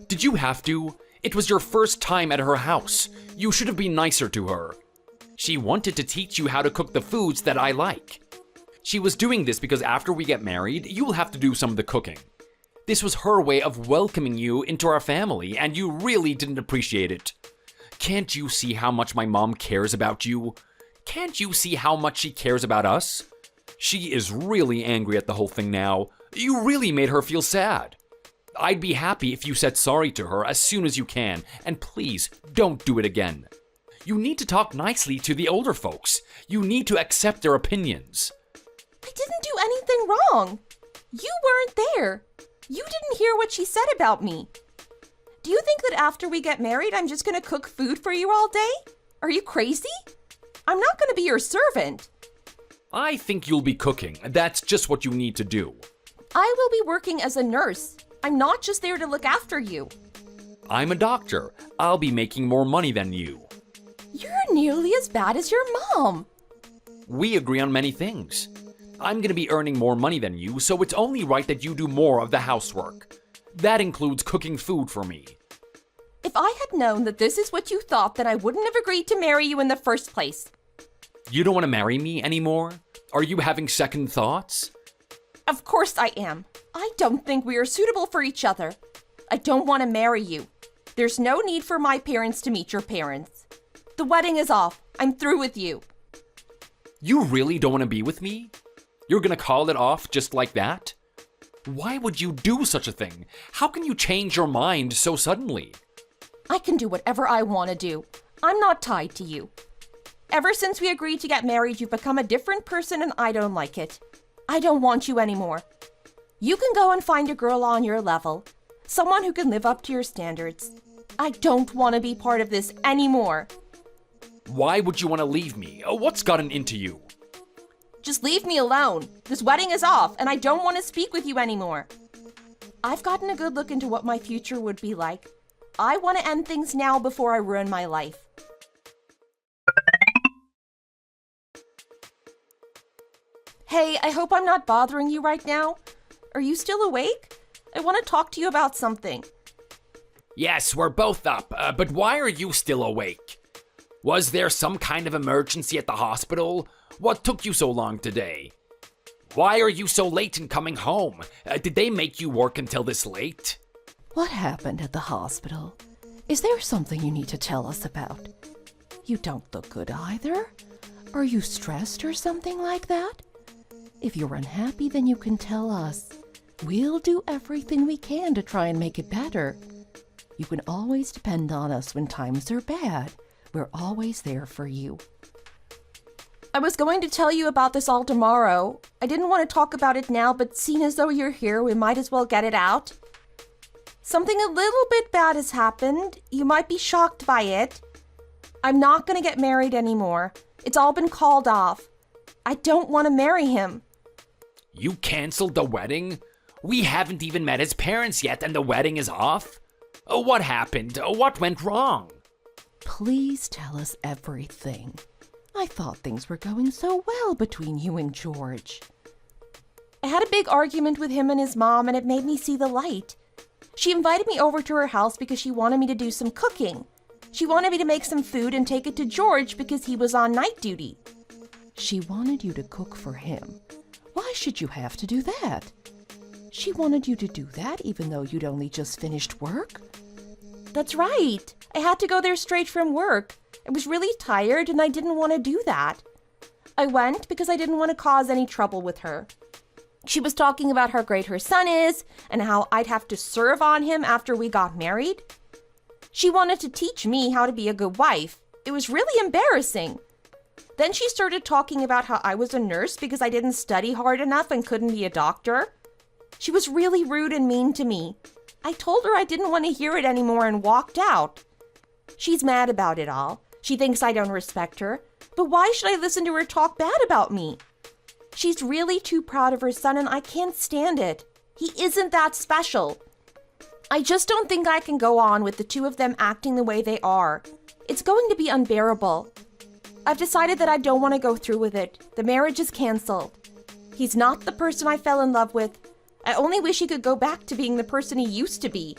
Did you have to? It was your first time at her house. You should have been nicer to her. She wanted to teach you how to cook the foods that I like. She was doing this because after we get married, you'll have to do some of the cooking. This was her way of welcoming you into our family, and you really didn't appreciate it. Can't you see how much my mom cares about you? Can't you see how much she cares about us? She is really angry at the whole thing now. You really made her feel sad. I'd be happy if you said sorry to her as soon as you can, and please don't do it again. You need to talk nicely to the older folks. You need to accept their opinions. I didn't do anything wrong. You weren't there. You didn't hear what she said about me. Do you think that after we get married, I'm just going to cook food for you all day? Are you crazy? I'm not going to be your servant. I think you'll be cooking. That's just what you need to do. I will be working as a nurse. I'm not just there to look after you. I'm a doctor. I'll be making more money than you. You're nearly as bad as your mom. We agree on many things. I'm going to be earning more money than you, so it's only right that you do more of the housework. That includes cooking food for me. If I had known that this is what you thought, then I wouldn't have agreed to marry you in the first place. You don't want to marry me anymore? Are you having second thoughts? Of course I am. I don't think we are suitable for each other. I don't want to marry you. There's no need for my parents to meet your parents. The wedding is off. I'm through with you. You really don't want to be with me? You're going to call it off just like that? Why would you do such a thing? How can you change your mind so suddenly? I can do whatever I want to do. I'm not tied to you. Ever since we agreed to get married, you've become a different person and I don't like it. I don't want you anymore. You can go and find a girl on your level. Someone who can live up to your standards. I don't want to be part of this anymore. Why would you want to leave me? What's gotten into you? Just leave me alone. This wedding is off and I don't want to speak with you anymore. I've gotten a good look into what my future would be like. I want to end things now before I ruin my life. Hey, I hope I'm not bothering you right now. Are you still awake? I want to talk to you about something. Yes, we're both up, but why are you still awake? Was there some kind of emergency at the hospital? What took you so long today? Why are you so late in coming home? Did they make you work until this late? What happened at the hospital? Is there something you need to tell us about? You don't look good either. Are you stressed or something like that? If you're unhappy, then you can tell us. We'll do everything we can to try and make it better. You can always depend on us when times are bad. We're always there for you. I was going to tell you about this all tomorrow. I didn't want to talk about it now, but seeing as though you're here, we might as well get it out. Something a little bit bad has happened. You might be shocked by it. I'm not going to get married anymore. It's all been called off. I don't want to marry him. You canceled the wedding? We haven't even met his parents yet and the wedding is off? What happened? What went wrong? Please tell us everything. I thought things were going so well between you and George. I had a big argument with him and his mom, and it made me see the light. She invited me over to her house because she wanted me to do some cooking. She wanted me to make some food and take it to George because he was on night duty. She wanted you to cook for him. Why should you have to do that? She wanted you to do that even though you'd only just finished work? That's right. I had to go there straight from work. I was really tired and I didn't want to do that. I went because I didn't want to cause any trouble with her. She was talking about how great her son is and how I'd have to serve on him after we got married. She wanted to teach me how to be a good wife. It was really embarrassing. Then she started talking about how I was a nurse because I didn't study hard enough and couldn't be a doctor. She was really rude and mean to me. I told her I didn't want to hear it anymore and walked out. She's mad about it all. She thinks I don't respect her. But why should I listen to her talk bad about me? She's really too proud of her son and I can't stand it. He isn't that special. I just don't think I can go on with the two of them acting the way they are. It's going to be unbearable. I've decided that I don't want to go through with it. The marriage is canceled. He's not the person I fell in love with. I only wish he could go back to being the person he used to be.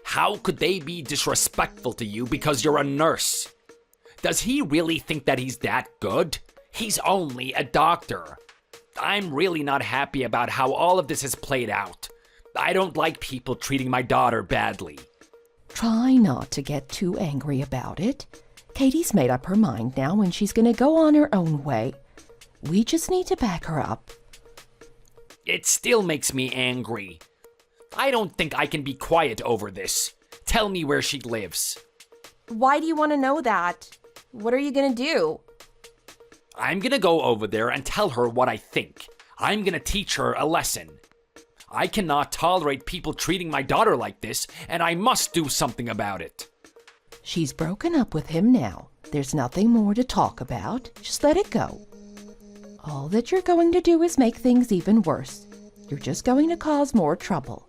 How could they be disrespectful to you because you're a nurse? Does he really think that he's that good? He's only a doctor. I'm really not happy about how all of this has played out. I don't like people treating my daughter badly. Try not to get too angry about it. Katie's made up her mind now and she's going to go on her own way. We just need to back her up. It still makes me angry. I don't think I can be quiet over this. Tell me where she lives. Why do you want to know that? What are you going to do? I'm gonna go over there and tell her what I think. I'm gonna teach her a lesson. I cannot tolerate people treating my daughter like this, and I must do something about it. She's broken up with him now. There's nothing more to talk about. Just let it go. All that you're going to do is make things even worse. You're just going to cause more trouble.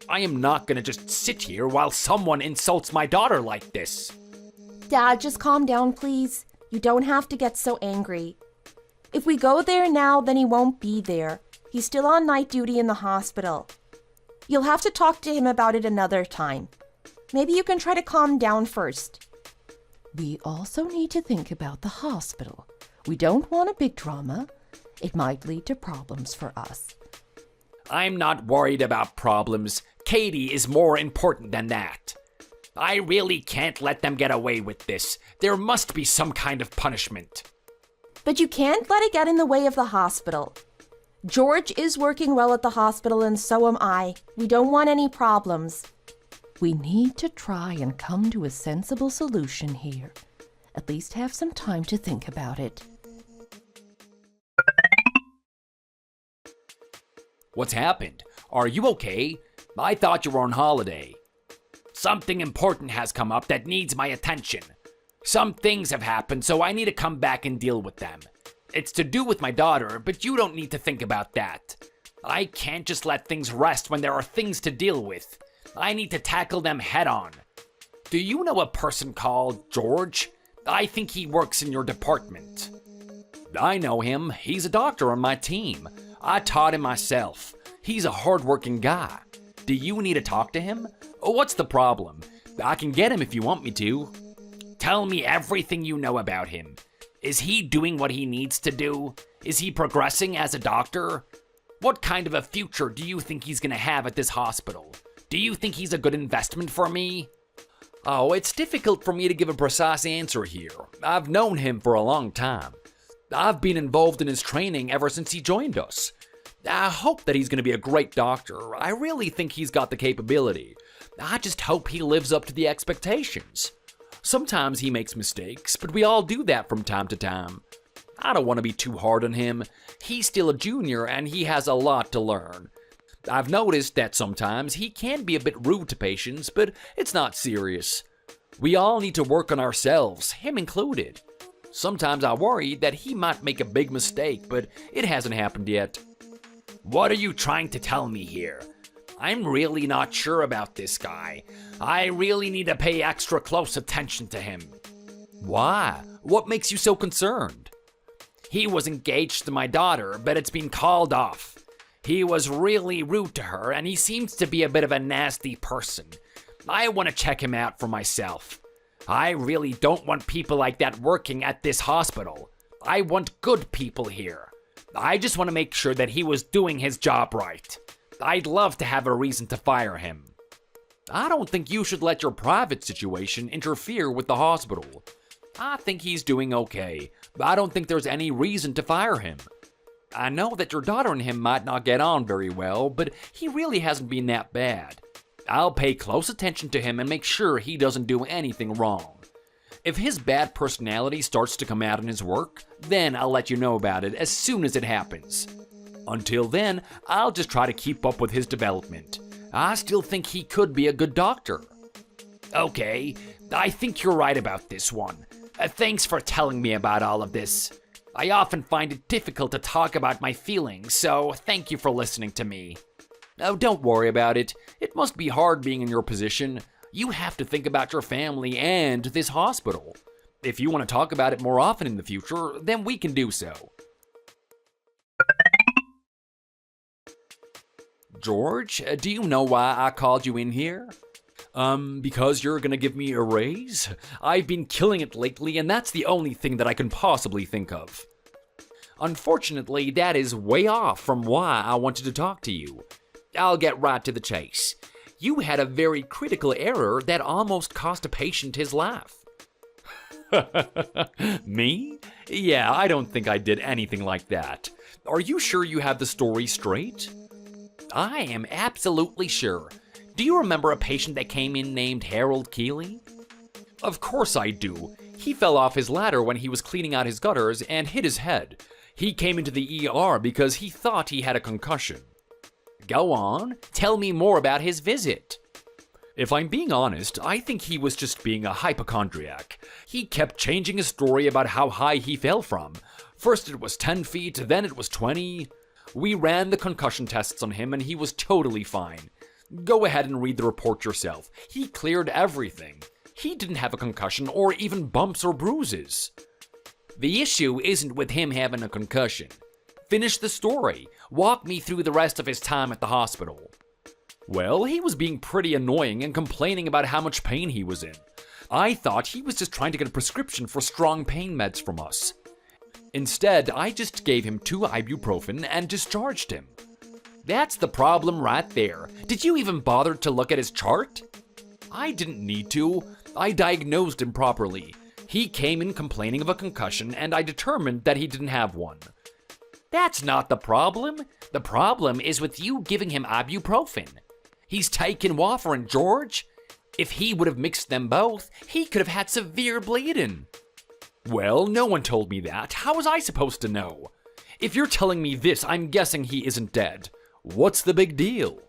I am not gonna just sit here while someone insults my daughter like this. Dad, just calm down, please. You don't have to get so angry. If we go there now, then he won't be there. He's still on night duty in the hospital. You'll have to talk to him about it another time. Maybe you can try to calm down first. We also need to think about the hospital. We don't want a big drama. It might lead to problems for us. I'm not worried about problems. Katie is more important than that. I really can't let them get away with this. There must be some kind of punishment. But you can't let it get in the way of the hospital. George is working well at the hospital and so am I. We don't want any problems. We need to try and come to a sensible solution here. At least have some time to think about it. What's happened? Are you okay? I thought you were on holiday. Something important has come up that needs my attention. Some things have happened, so I need to come back and deal with them. It's to do with my daughter, but you don't need to think about that. I can't just let things rest when there are things to deal with. I need to tackle them head on. Do you know a person called George? I think he works in your department. I know him. He's a doctor on my team. I taught him myself. He's a hardworking guy. Do you need to talk to him? What's the problem? I can get him if you want me to. Tell me everything you know about him. Is he doing what he needs to do? Is he progressing as a doctor? What kind of a future do you think he's gonna have at this hospital? Do you think he's a good investment for me? Oh, it's difficult for me to give a precise answer here. I've known him for a long time. I've been involved in his training ever since he joined us. I hope that he's going to be a great doctor. I really think he's got the capability. I just hope he lives up to the expectations. Sometimes he makes mistakes, but we all do that from time to time. I don't want to be too hard on him. He's still a junior and he has a lot to learn. I've noticed that sometimes he can be a bit rude to patients, but it's not serious. We all need to work on ourselves, him included. Sometimes I worry that he might make a big mistake, but it hasn't happened yet. What are you trying to tell me here? I'm really not sure about this guy. I really need to pay extra close attention to him. Why? What makes you so concerned? He was engaged to my daughter, but it's been called off. He was really rude to her, and he seems to be a bit of a nasty person. I want to check him out for myself. I really don't want people like that working at this hospital. I want good people here. I just want to make sure that he was doing his job right. I'd love to have a reason to fire him. I don't think you should let your private situation interfere with the hospital. I think he's doing okay, but I don't think there's any reason to fire him. I know that your daughter and him might not get on very well, but he really hasn't been that bad. I'll pay close attention to him and make sure he doesn't do anything wrong. If his bad personality starts to come out in his work, then I'll let you know about it as soon as it happens. Until then, I'll just try to keep up with his development. I still think he could be a good doctor. Okay, I think you're right about this one. Thanks for telling me about all of this. I often find it difficult to talk about my feelings, so thank you for listening to me. Oh, don't worry about it. It must be hard being in your position. You have to think about your family and this hospital. If you want to talk about it more often in the future, then we can do so. George, do you know why I called you in here? Because you're gonna give me a raise? I've been killing it lately, and that's the only thing that I can possibly think of. Unfortunately, that is way off from why I wanted to talk to you. I'll get right to the chase. You had a very critical error that almost cost a patient his life. Me? Yeah, I don't think I did anything like that. Are you sure you have the story straight? I am absolutely sure. Do you remember a patient that came in named Harold Keeley? Of course I do. He fell off his ladder when he was cleaning out his gutters and hit his head. He came into the ER because he thought he had a concussion. Go on, tell me more about his visit. If I'm being honest, I think he was just being a hypochondriac. He kept changing his story about how high he fell from. First it was 10 feet, then it was 20. We ran the concussion tests on him and he was totally fine. Go ahead and read the report yourself. He cleared everything. He didn't have a concussion or even bumps or bruises. The issue isn't with him having a concussion. Finish the story. Walk me through the rest of his time at the hospital. Well, he was being pretty annoying and complaining about how much pain he was in. I thought he was just trying to get a prescription for strong pain meds from us. Instead, I just gave him 2 ibuprofen and discharged him. That's the problem right there. Did you even bother to look at his chart? I didn't need to. I diagnosed him properly. He came in complaining of a concussion, and I determined that he didn't have one. That's not the problem. The problem is with you giving him ibuprofen. He's taking warfarin, George. If he would have mixed them both, he could have had severe bleeding. Well, no one told me that. How was I supposed to know? If you're telling me this, I'm guessing he isn't dead. What's the big deal?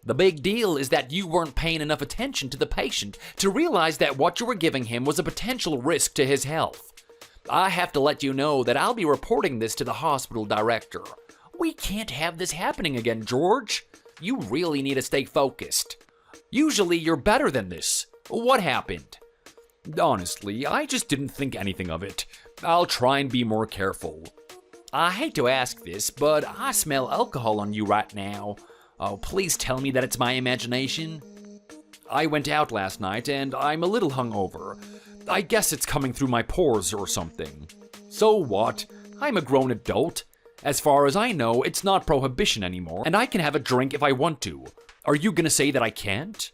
The big deal is that you weren't paying enough attention to the patient to realize that what you were giving him was a potential risk to his health. I have to let you know that I'll be reporting this to the hospital director. We can't have this happening again, George. You really need to stay focused. Usually you're better than this. What happened? Honestly, I just didn't think anything of it. I'll try and be more careful. I hate to ask this, but I smell alcohol on you right now. Oh, please tell me that it's my imagination. I went out last night and I'm a little hungover. I guess it's coming through my pores or something. So what? I'm a grown adult. As far as I know, it's not prohibition anymore, and I can have a drink if I want to. Are you gonna say that I can't?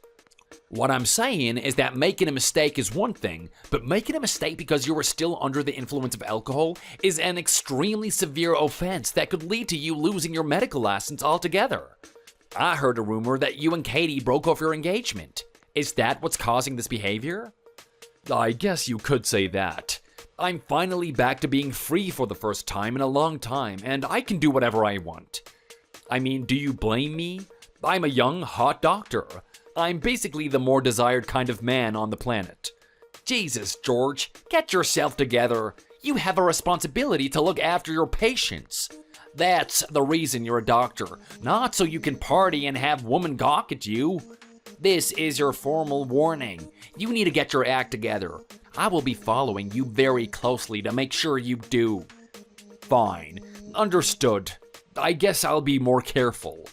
What I'm saying is that making a mistake is one thing, but making a mistake because you are still under the influence of alcohol is an extremely severe offense that could lead to you losing your medical license altogether. I heard a rumor that you and Katie broke off your engagement. Is that what's causing this behavior? I guess you could say that. I'm finally back to being free for the first time in a long time, and I can do whatever I want. I mean, do you blame me? I'm a young, hot doctor. I'm basically the more desired kind of man on the planet. Jesus, George, get yourself together. You have a responsibility to look after your patients. That's the reason you're a doctor, not so you can party and have women gawk at you. This is your formal warning. You need to get your act together. I will be following you very closely to make sure you do. Fine. Understood. I guess I'll be more careful.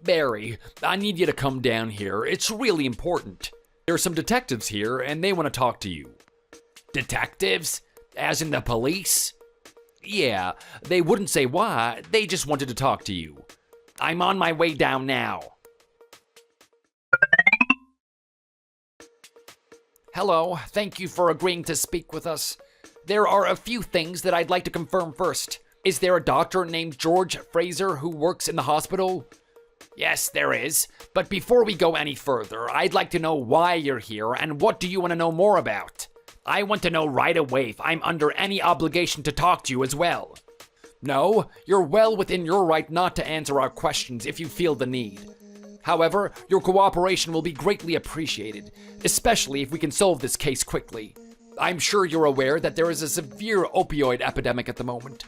Barry, I need you to come down here. It's really important. There are some detectives here, and they want to talk to you. Detectives? As in the police? Yeah, they wouldn't say why. They just wanted to talk to you. I'm on my way down now. Hello, thank you for agreeing to speak with us. There are a few things that I'd like to confirm first. Is there a doctor named George Fraser who works in the hospital? Yes, there is. But before we go any further, I'd like to know why you're here and what do you want to know more about? I want to know right away if I'm under any obligation to talk to you as well. No, you're well within your right not to answer our questions if you feel the need. However, your cooperation will be greatly appreciated, especially if we can solve this case quickly. I'm sure you're aware that there is a severe opioid epidemic at the moment.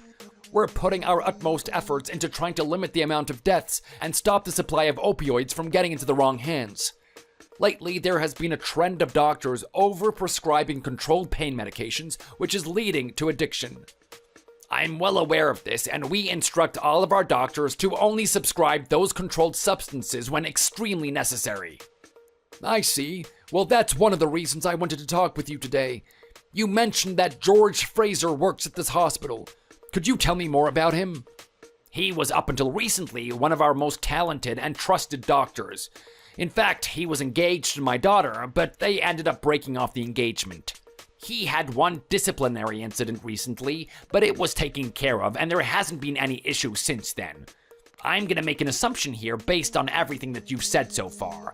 We're putting our utmost efforts into trying to limit the amount of deaths and stop the supply of opioids from getting into the wrong hands. Lately, there has been a trend of doctors overprescribing controlled pain medications, which is leading to addiction. I'm well aware of this, and we instruct all of our doctors to only prescribe those controlled substances when extremely necessary. I see. Well, that's one of the reasons I wanted to talk with you today. You mentioned that George Fraser works at this hospital. Could you tell me more about him? He was up until recently one of our most talented and trusted doctors. In fact, he was engaged to my daughter, but they ended up breaking off the engagement. He had one disciplinary incident recently, but it was taken care of, and there hasn't been any issue since then. I'm gonna make an assumption here based on everything that you've said so far.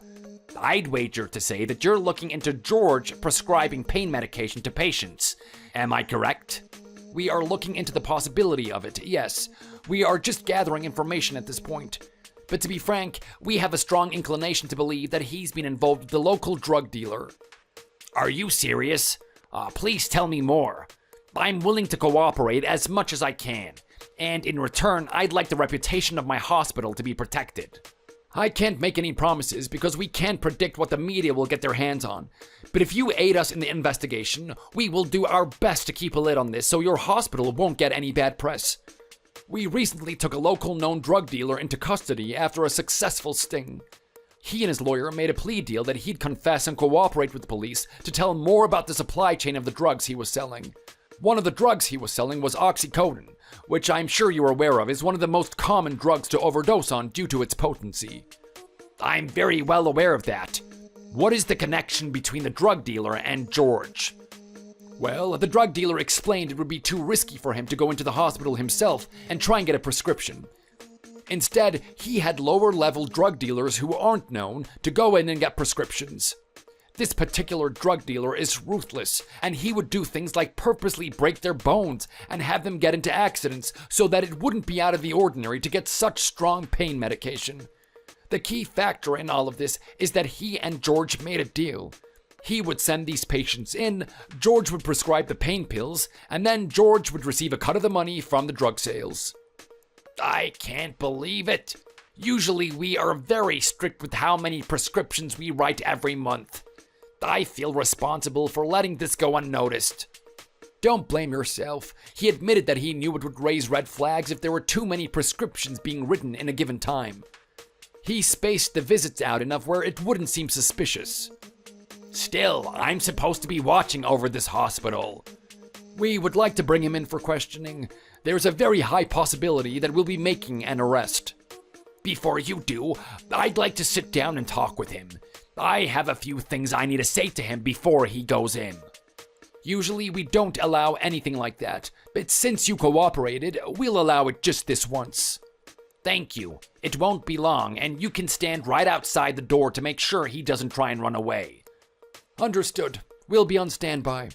I'd wager to say that you're looking into George prescribing pain medication to patients. Am I correct? We are looking into the possibility of it, yes. We are just gathering information at this point. But to be frank, we have a strong inclination to believe that he's been involved with the local drug dealer. Are you serious? Please tell me more. I'm willing to cooperate as much as I can, and in return, I'd like the reputation of my hospital to be protected. I can't make any promises because we can't predict what the media will get their hands on. But if you aid us in the investigation, we will do our best to keep a lid on this so your hospital won't get any bad press. We recently took a local known drug dealer into custody after a successful sting. He and his lawyer made a plea deal that he'd confess and cooperate with the police to tell more about the supply chain of the drugs he was selling. One of the drugs he was selling was oxycodone, which I'm sure you're aware of is one of the most common drugs to overdose on due to its potency. I'm very well aware of that. What is the connection between the drug dealer and George? Well, the drug dealer explained it would be too risky for him to go into the hospital himself and try and get a prescription. Instead, he had lower-level drug dealers who aren't known to go in and get prescriptions. This particular drug dealer is ruthless, and he would do things like purposely break their bones and have them get into accidents so that it wouldn't be out of the ordinary to get such strong pain medication. The key factor in all of this is that he and George made a deal. He would send these patients in, George would prescribe the pain pills, and then George would receive a cut of the money from the drug sales. I can't believe it. Usually we are very strict with how many prescriptions we write every month. I feel responsible for letting this go unnoticed. Don't blame yourself. He admitted that he knew it would raise red flags if there were too many prescriptions being written in a given time. He spaced the visits out enough where it wouldn't seem suspicious. Still, I'm supposed to be watching over this hospital. We would like to bring him in for questioning. There's a very high possibility that we'll be making an arrest. Before you do, I'd like to sit down and talk with him. I have a few things I need to say to him before he goes in. Usually we don't allow anything like that, but since you cooperated, we'll allow it just this once. Thank you. It won't be long, and you can stand right outside the door to make sure he doesn't try and run away. Understood. We'll be on standby.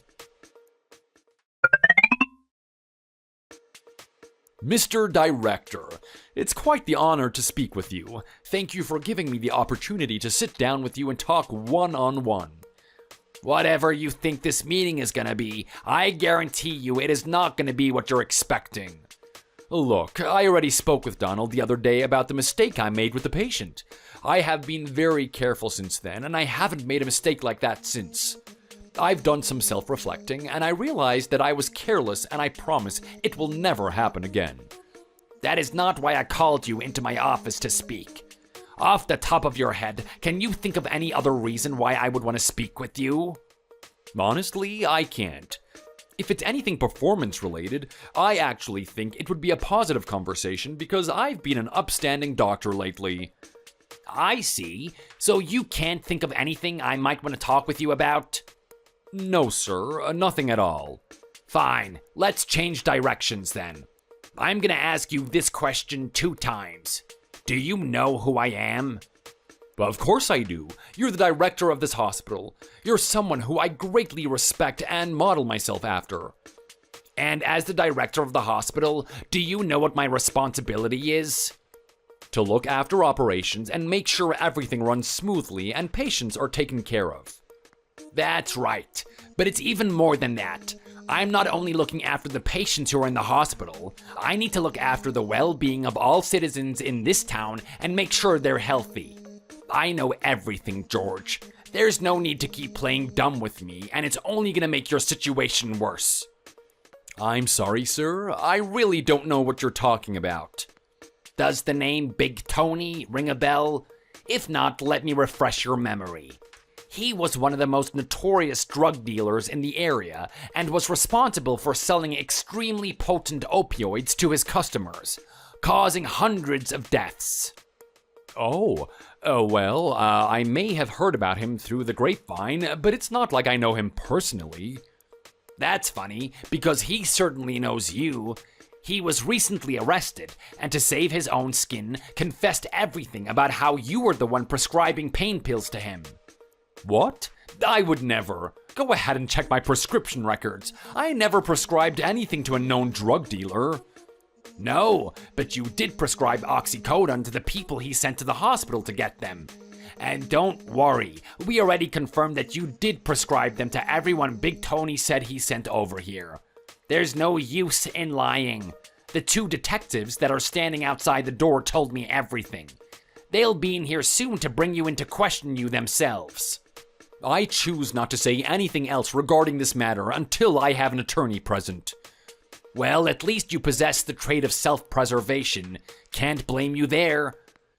Mr. Director, it's quite the honor to speak with you. Thank you for giving me the opportunity to sit down with you and talk one-on-one. Whatever you think this meeting is gonna be, I guarantee you it is not gonna be what you're expecting. Look, I already spoke with Donald the other day about the mistake I made with the patient. I have been very careful since then, and I haven't made a mistake like that since. I've done some self-reflecting, and I realized that I was careless, and I promise it will never happen again. That is not why I called you into my office to speak. Off the top of your head, can you think of any other reason why I would want to speak with you? Honestly, I can't. If it's anything performance-related, I actually think it would be a positive conversation because I've been an upstanding doctor lately. I see. So you can't think of anything I might want to talk with you about? No, sir, nothing at all. Fine, let's change directions then. I'm gonna ask you this question 2 times. Do you know who I am? Of course I do. You're the director of this hospital. You're someone who I greatly respect and model myself after. And as the director of the hospital, do you know what my responsibility is? To look after operations and make sure everything runs smoothly and patients are taken care of. That's right. But it's even more than that. I'm not only looking after the patients who are in the hospital, I need to look after the well-being of all citizens in this town and make sure they're healthy. I know everything, George. There's no need to keep playing dumb with me, and it's only gonna make your situation worse. I'm sorry, sir. I really don't know what you're talking about. Does the name Big Tony ring a bell? If not, let me refresh your memory. He was one of the most notorious drug dealers in the area and was responsible for selling extremely potent opioids to his customers, causing hundreds of deaths. Well, I may have heard about him through the grapevine, but it's not like I know him personally. That's funny, because he certainly knows you. He was recently arrested, and to save his own skin, confessed everything about how you were the one prescribing pain pills to him. What? I would never. Go ahead and check my prescription records. I never prescribed anything to a known drug dealer. No, but you did prescribe oxycodone to the people he sent to the hospital to get them. And don't worry, we already confirmed that you did prescribe them to everyone Big Tony said he sent over here. There's no use in lying. The 2 detectives that are standing outside the door told me everything. They'll be in here soon to bring you in to question you themselves. I choose not to say anything else regarding this matter until I have an attorney present. Well, at least you possess the trait of self-preservation. Can't blame you there.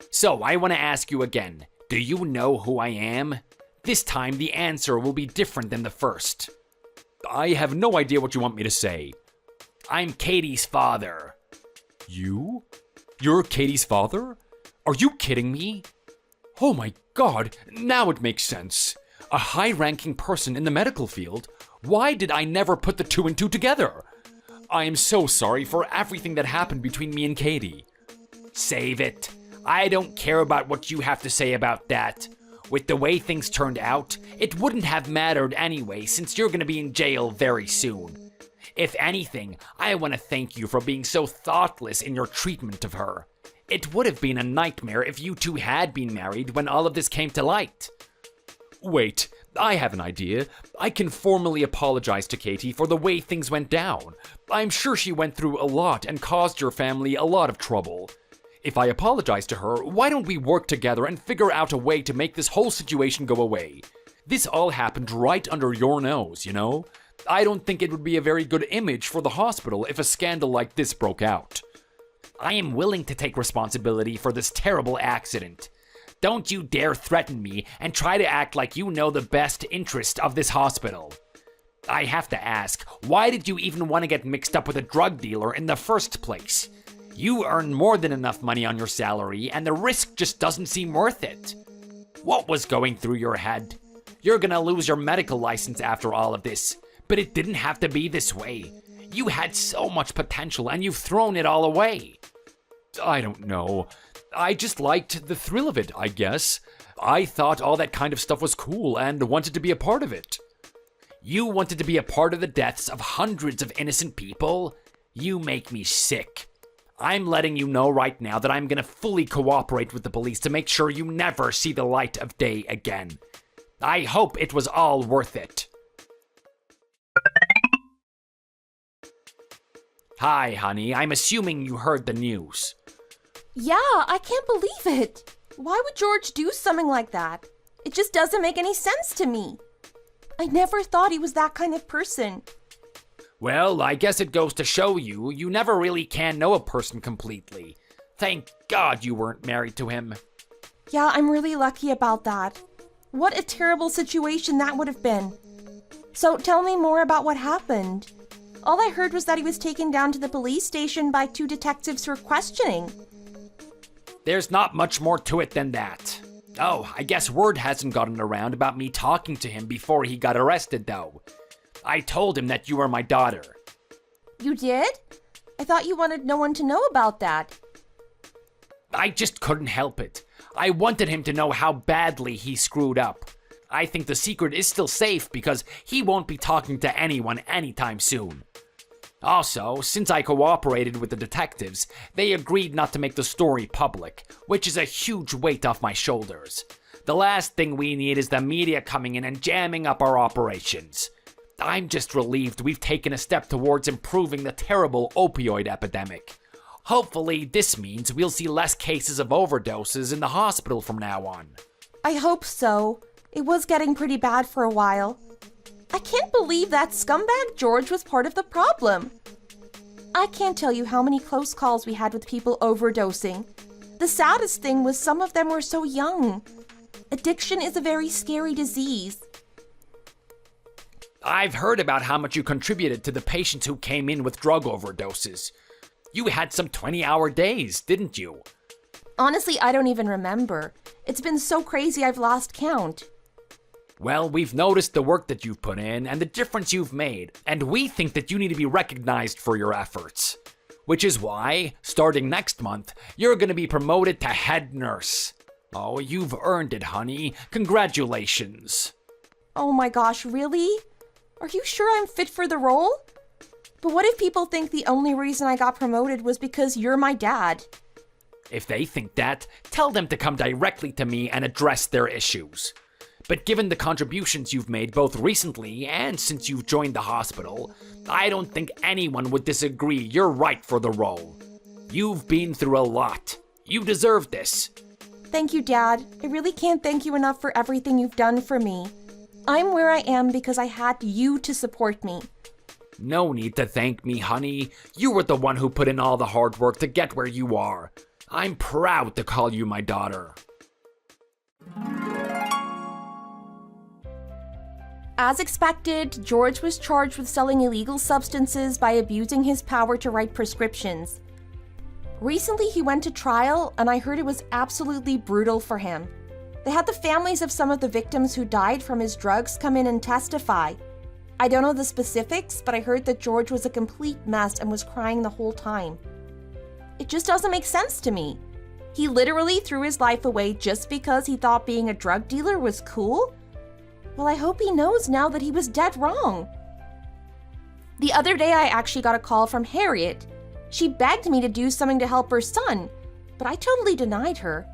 So, I want to ask you again. Do you know who I am? This time, the answer will be different than the first. I have no idea what you want me to say. I'm Katie's father. You? You're Katie's father? Are you kidding me? Oh my God, now it makes sense. A high-ranking person in the medical field? Why did I never put the 2 and 2 together? I am so sorry for everything that happened between me and Katie. Save it. I don't care about what you have to say about that. With the way things turned out, it wouldn't have mattered anyway, since you're gonna be in jail very soon. If anything, I want to thank you for being so thoughtless in your treatment of her. It would have been a nightmare if you 2 had been married when all of this came to light. Wait, I have an idea. I can formally apologize to Katie for the way things went down. I'm sure she went through a lot and caused your family a lot of trouble. If I apologize to her, why don't we work together and figure out a way to make this whole situation go away? This all happened right under your nose, you know? I don't think it would be a very good image for the hospital if a scandal like this broke out. I am willing to take responsibility for this terrible accident. Don't you dare threaten me and try to act like you know the best interest of this hospital. I have to ask, why did you even want to get mixed up with a drug dealer in the first place? You earn more than enough money on your salary, and the risk just doesn't seem worth it. What was going through your head? You're gonna lose your medical license after all of this, but it didn't have to be this way. You had so much potential, and you've thrown it all away. I don't know. I just liked the thrill of it, I guess. I thought all that kind of stuff was cool and wanted to be a part of it. You wanted to be a part of the deaths of hundreds of innocent people? You make me sick. I'm letting you know right now that I'm gonna fully cooperate with the police to make sure you never see the light of day again. I hope it was all worth it. Hi, honey. I'm assuming you heard the news. Yeah, I can't believe it. Why would George do something like that? It just doesn't make any sense to me. I never thought he was that kind of person. Well, I guess it goes to show you, you never really can know a person completely. Thank God you weren't married to him. Yeah, I'm really lucky about that. What a terrible situation that would have been. So tell me more about what happened. All I heard was that he was taken down to the police station by 2 detectives for questioning. There's not much more to it than that. Oh, I guess word hasn't gotten around about me talking to him before he got arrested, though. I told him that you were my daughter. You did? I thought you wanted no one to know about that. I just couldn't help it. I wanted him to know how badly he screwed up. I think the secret is still safe because he won't be talking to anyone anytime soon. Also, since I cooperated with the detectives, they agreed not to make the story public, which is a huge weight off my shoulders. The last thing we need is the media coming in and jamming up our operations. I'm just relieved we've taken a step towards improving the terrible opioid epidemic. Hopefully, this means we'll see less cases of overdoses in the hospital from now on. I hope so. It was getting pretty bad for a while. I can't believe that scumbag George was part of the problem. I can't tell you how many close calls we had with people overdosing. The saddest thing was some of them were so young. Addiction is a very scary disease. I've heard about how much you contributed to the patients who came in with drug overdoses. You had some 20-hour days, didn't you? Honestly, I don't even remember. It's been so crazy I've lost count. Well, we've noticed the work that you've put in and the difference you've made, and we think that you need to be recognized for your efforts. Which is why, starting next month, you're going to be promoted to head nurse. Oh, you've earned it, honey. Congratulations. Oh my gosh, really? Are you sure I'm fit for the role? But what if people think the only reason I got promoted was because you're my dad? If they think that, tell them to come directly to me and address their issues. But given the contributions you've made both recently and since you've joined the hospital, I don't think anyone would disagree you're right for the role. You've been through a lot. You deserve this. Thank you, Dad. I really can't thank you enough for everything you've done for me. I'm where I am because I had you to support me. No need to thank me, honey. You were the one who put in all the hard work to get where you are. I'm proud to call you my daughter. As expected, George was charged with selling illegal substances by abusing his power to write prescriptions. Recently, he went to trial, and I heard it was absolutely brutal for him. They had the families of some of the victims who died from his drugs come in and testify. I don't know the specifics, but I heard that George was a complete mess and was crying the whole time. It just doesn't make sense to me. He literally threw his life away just because he thought being a drug dealer was cool? Well, I hope he knows now that he was dead wrong. The other day, I actually got a call from Harriet. She begged me to do something to help her son, but I totally denied her.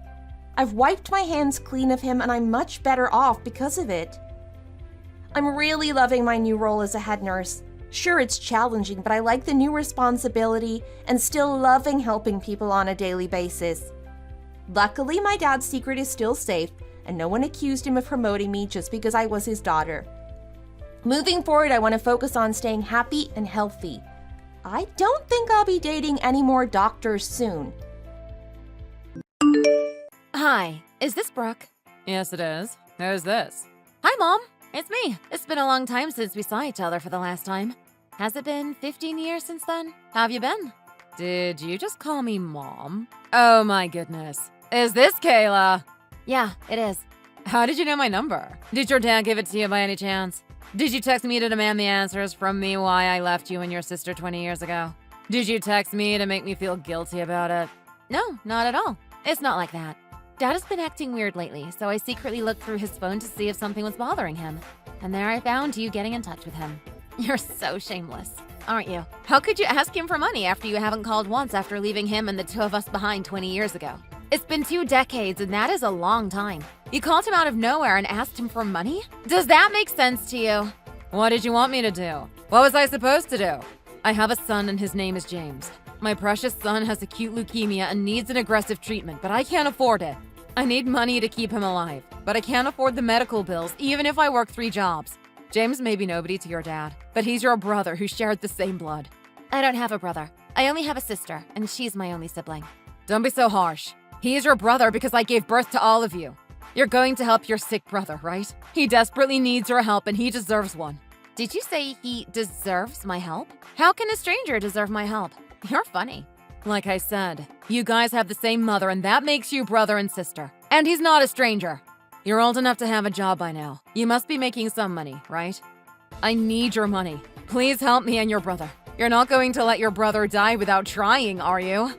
I've wiped my hands clean of him and I'm much better off because of it. I'm really loving my new role as a head nurse. Sure, it's challenging, but I like the new responsibility and still loving helping people on a daily basis. Luckily, my dad's secret is still safe, and no one accused him of promoting me just because I was his daughter. Moving forward, I want to focus on staying happy and healthy. I don't think I'll be dating any more doctors soon. Hi, is this Brooke? Yes, it is. Who's this? Hi, Mom. It's me. It's been a long time since we saw each other for the last time. Has it been 15 years since then? How have you been? Did you just call me Mom? Oh my goodness. Is this Kayla? Yeah, it is. How did you know my number? Did your dad give it to you by any chance? Did you text me to demand the answers from me why I left you and your sister 20 years ago? Did you text me to make me feel guilty about it? No, not at all. It's not like that. Dad has been acting weird lately, so I secretly looked through his phone to see if something was bothering him. And there I found you getting in touch with him. You're so shameless, aren't you? How could you ask him for money after you haven't called once after leaving him and the two of us behind 20 years ago? It's been 2 decades, and that is a long time. You called him out of nowhere and asked him for money? Does that make sense to you? What did you want me to do? What was I supposed to do? I have a son and his name is James. My precious son has acute leukemia and needs an aggressive treatment, but I can't afford it. I need money to keep him alive, but I can't afford the medical bills even if I work 3 jobs. James may be nobody to your dad, but he's your brother who shared the same blood. I don't have a brother. I only have a sister, and she's my only sibling. Don't be so harsh. He is your brother because I gave birth to all of you. You're going to help your sick brother, right? He desperately needs your help and he deserves one. Did you say he deserves my help? How can a stranger deserve my help? You're funny. Like I said, you guys have the same mother and that makes you brother and sister. And he's not a stranger. You're old enough to have a job by now. You must be making some money, right? I need your money. Please help me and your brother. You're not going to let your brother die without trying, are you?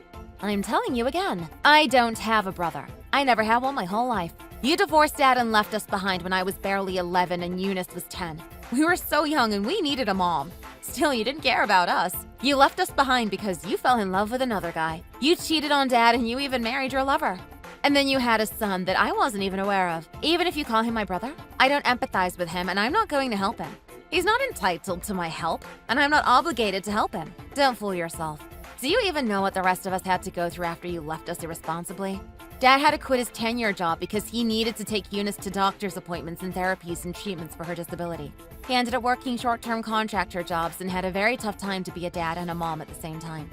I'm telling you again, I don't have a brother. I never had one my whole life. You divorced Dad and left us behind when I was barely 11 and Eunice was 10. We were so young and we needed a mom. Still, you didn't care about us. You left us behind because you fell in love with another guy. You cheated on Dad and you even married your lover. And then you had a son that I wasn't even aware of. Even if you call him my brother, I don't empathize with him and I'm not going to help him. He's not entitled to my help, and I'm not obligated to help him. Don't fool yourself. Do you even know what the rest of us had to go through after you left us irresponsibly? Dad had to quit his tenure job because he needed to take Eunice to doctor's appointments and therapies and treatments for her disability. He ended up working short-term contractor jobs and had a very tough time to be a dad and a mom at the same time.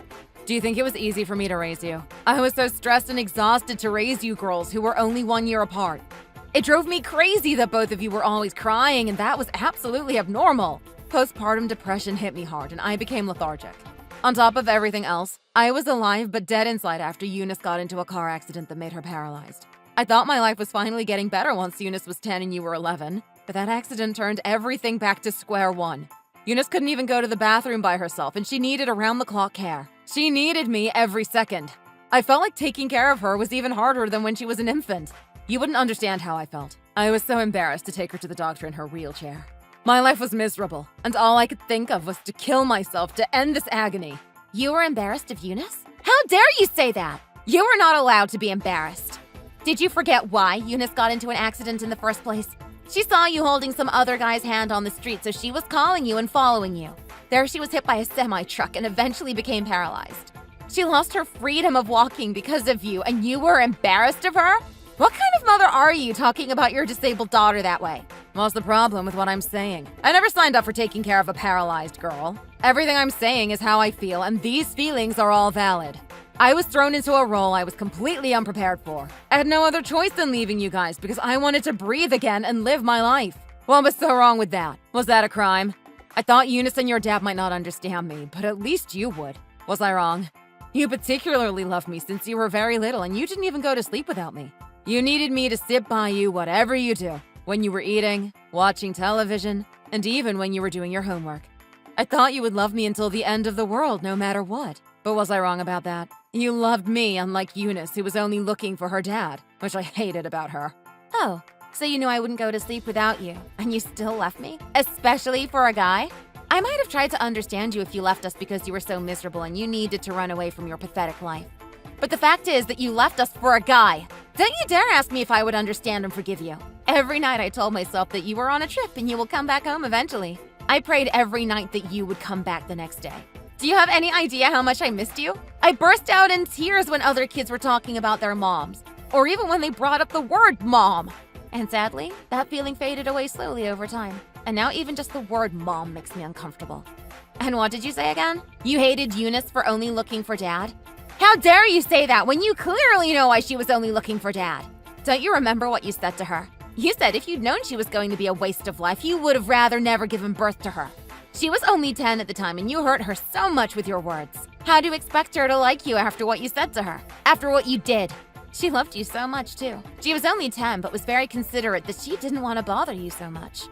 Do you think it was easy for me to raise you? I was so stressed and exhausted to raise you girls who were only 1 year apart. It drove me crazy that both of you were always crying, and that was absolutely abnormal. Postpartum depression hit me hard, and I became lethargic. On top of everything else, I was alive but dead inside after Eunice got into a car accident that made her paralyzed. I thought my life was finally getting better once Eunice was 10 and you were 11, but that accident turned everything back to square one. Eunice couldn't even go to the bathroom by herself, and she needed around-the-clock care. She needed me every second. I felt like taking care of her was even harder than when she was an infant. You wouldn't understand how I felt. I was so embarrassed to take her to the doctor in her wheelchair. My life was miserable, and all I could think of was to kill myself to end this agony. You were embarrassed of Eunice? How dare you say that? You were not allowed to be embarrassed. Did you forget why Eunice got into an accident in the first place? She saw you holding some other guy's hand on the street, so she was calling you and following you. There she was hit by a semi-truck and eventually became paralyzed. She lost her freedom of walking because of you, and you were embarrassed of her? What kind of mother are you talking about your disabled daughter that way? What's the problem with what I'm saying? I never signed up for taking care of a paralyzed girl. Everything I'm saying is how I feel, and these feelings are all valid. I was thrown into a role I was completely unprepared for. I had no other choice than leaving you guys because I wanted to breathe again and live my life. What was so wrong with that? Was that a crime? I thought Eunice and your dad might not understand me, but at least you would. Was I wrong? You particularly loved me since you were very little, and you didn't even go to sleep without me. You needed me to sit by you whatever you do, when you were eating, watching television, and even when you were doing your homework. I thought you would love me until the end of the world, no matter what. But was I wrong about that? You loved me, unlike Eunice, who was only looking for her dad, which I hated about her. Oh, so you knew I wouldn't go to sleep without you, and you still left me? Especially for a guy? I might have tried to understand you if you left us because you were so miserable and you needed to run away from your pathetic life. But the fact is that you left us for a guy. Don't you dare ask me if I would understand and forgive you. Every night I told myself that you were on a trip and you will come back home eventually. I prayed every night that you would come back the next day. Do you have any idea how much I missed you? I burst out in tears when other kids were talking about their moms, or even when they brought up the word mom. And sadly, that feeling faded away slowly over time. And now even just the word mom makes me uncomfortable. And what did you say again? You hated Eunice for only looking for Dad? How dare you say that when you clearly know why she was only looking for Dad? Don't you remember what you said to her? You said if you'd known she was going to be a waste of life, you would have rather never given birth to her. She was only 10 at the time and you hurt her so much with your words. How do you expect her to like you after what you said to her? After what you did? She loved you so much too. She was only 10 but was very considerate that she didn't want to bother you so much.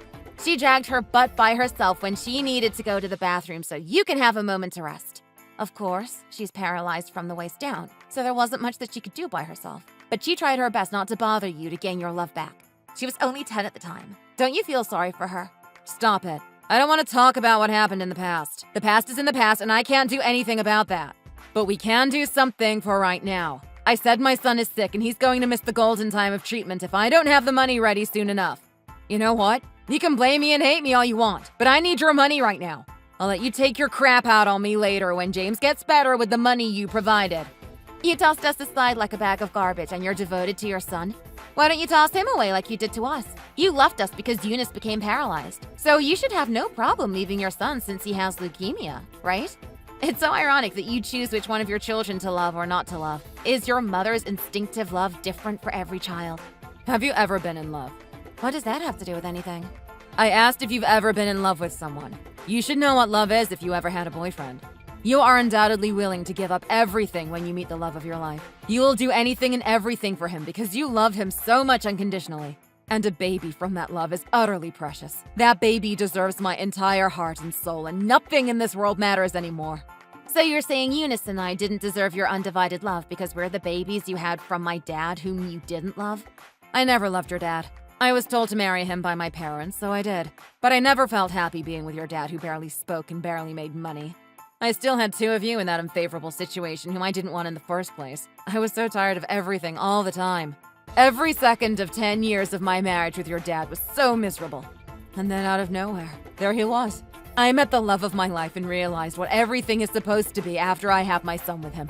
She dragged her butt by herself when she needed to go to the bathroom so you can have a moment to rest. Of course, she's paralyzed from the waist down, so there wasn't much that she could do by herself. But she tried her best not to bother you to gain your love back. She was only 10 at the time. Don't you feel sorry for her? Stop it. I don't want to talk about what happened in the past. The past is in the past and I can't do anything about that. But we can do something for right now. I said my son is sick and he's going to miss the golden time of treatment if I don't have the money ready soon enough. You know what? You can blame me and hate me all you want, but I need your money right now. I'll let you take your crap out on me later when James gets better with the money you provided. You tossed us aside like a bag of garbage and you're devoted to your son? Why don't you toss him away like you did to us? You left us because Eunice became paralyzed. So you should have no problem leaving your son since he has leukemia, right? It's so ironic that you choose which one of your children to love or not to love. Is your mother's instinctive love different for every child? Have you ever been in love? What does that have to do with anything? I asked if you've ever been in love with someone. You should know what love is if you ever had a boyfriend. You are undoubtedly willing to give up everything when you meet the love of your life. You will do anything and everything for him because you love him so much unconditionally. And a baby from that love is utterly precious. That baby deserves my entire heart and soul, and nothing in this world matters anymore. So you're saying Eunice and I didn't deserve your undivided love because we're the babies you had from my dad whom you didn't love? I never loved your dad. I was told to marry him by my parents, so I did. But I never felt happy being with your dad who barely spoke and barely made money. I still had two of you in that unfavorable situation whom I didn't want in the first place. I was so tired of everything all the time. Every second of 10 years of my marriage with your dad was so miserable. And then out of nowhere, there he was. I met the love of my life and realized what everything is supposed to be after I have my son with him.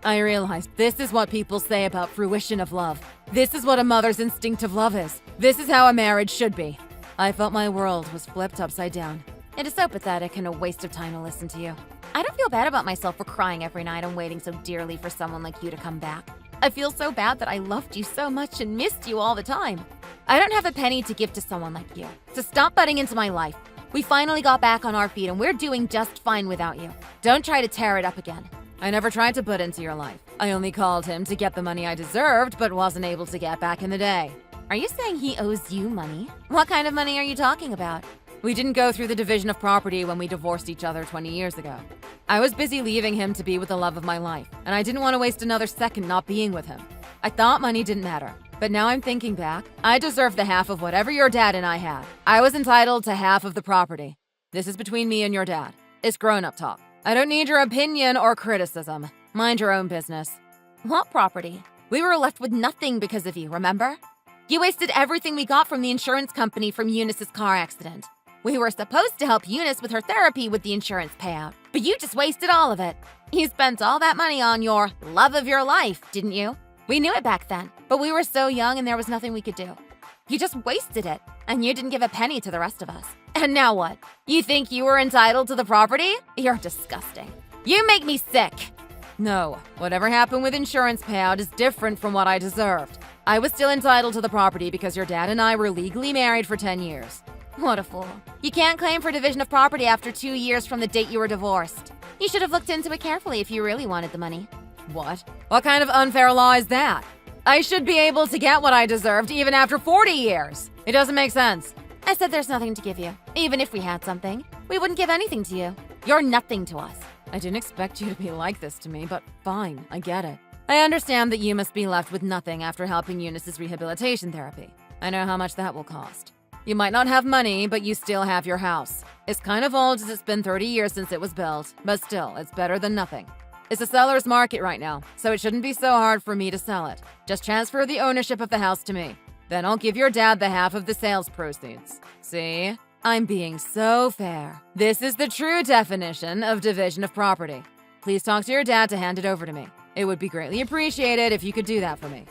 I realized this is what people say about fruition of love. This is what a mother's instinctive love is. This is how a marriage should be. I felt my world was flipped upside down. It is so pathetic and a waste of time to listen to you. I don't feel bad about myself for crying every night and waiting so dearly for someone like you to come back. I feel so bad that I loved you so much and missed you all the time. I don't have a penny to give to someone like you. So stop butting into my life. We finally got back on our feet and we're doing just fine without you. Don't try to tear it up again. I never tried to butt into your life. I only called him to get the money I deserved but wasn't able to get back in the day. Are you saying he owes you money? What kind of money are you talking about? We didn't go through the division of property when we divorced each other 20 years ago. I was busy leaving him to be with the love of my life, and I didn't want to waste another second not being with him. I thought money didn't matter, but now I'm thinking back. I deserve the half of whatever your dad and I had. I was entitled to half of the property. This is between me and your dad. It's grown-up talk. I don't need your opinion or criticism. Mind your own business. What property? We were left with nothing because of you, remember? You wasted everything we got from the insurance company from Eunice's car accident. We were supposed to help Eunice with her therapy with the insurance payout, but you just wasted all of it. You spent all that money on your love of your life, didn't you? We knew it back then, but we were so young and there was nothing we could do. You just wasted it, and you didn't give a penny to the rest of us. And now what? You think you were entitled to the property? You're disgusting. You make me sick. No, whatever happened with insurance payout is different from what I deserved. I was still entitled to the property because your dad and I were legally married for 10 years. What a fool. You can't claim for division of property after 2 years from the date you were divorced. You should have looked into it carefully if you really wanted the money. What? What kind of unfair law is that? I should be able to get what I deserved even after 40 years. It doesn't make sense. I said there's nothing to give you. Even if we had something, we wouldn't give anything to you. You're nothing to us. I didn't expect you to be like this to me, but fine, I get it. I understand that you must be left with nothing after helping Eunice's rehabilitation therapy. I know how much that will cost. You might not have money, but you still have your house. It's kind of old as it's been 30 years since it was built, but still, it's better than nothing. It's a seller's market right now, so it shouldn't be so hard for me to sell it. Just transfer the ownership of the house to me. Then I'll give your dad the half of the sales proceeds. See? I'm being so fair. This is the true definition of division of property. Please talk to your dad to hand it over to me. It would be greatly appreciated if you could do that for me.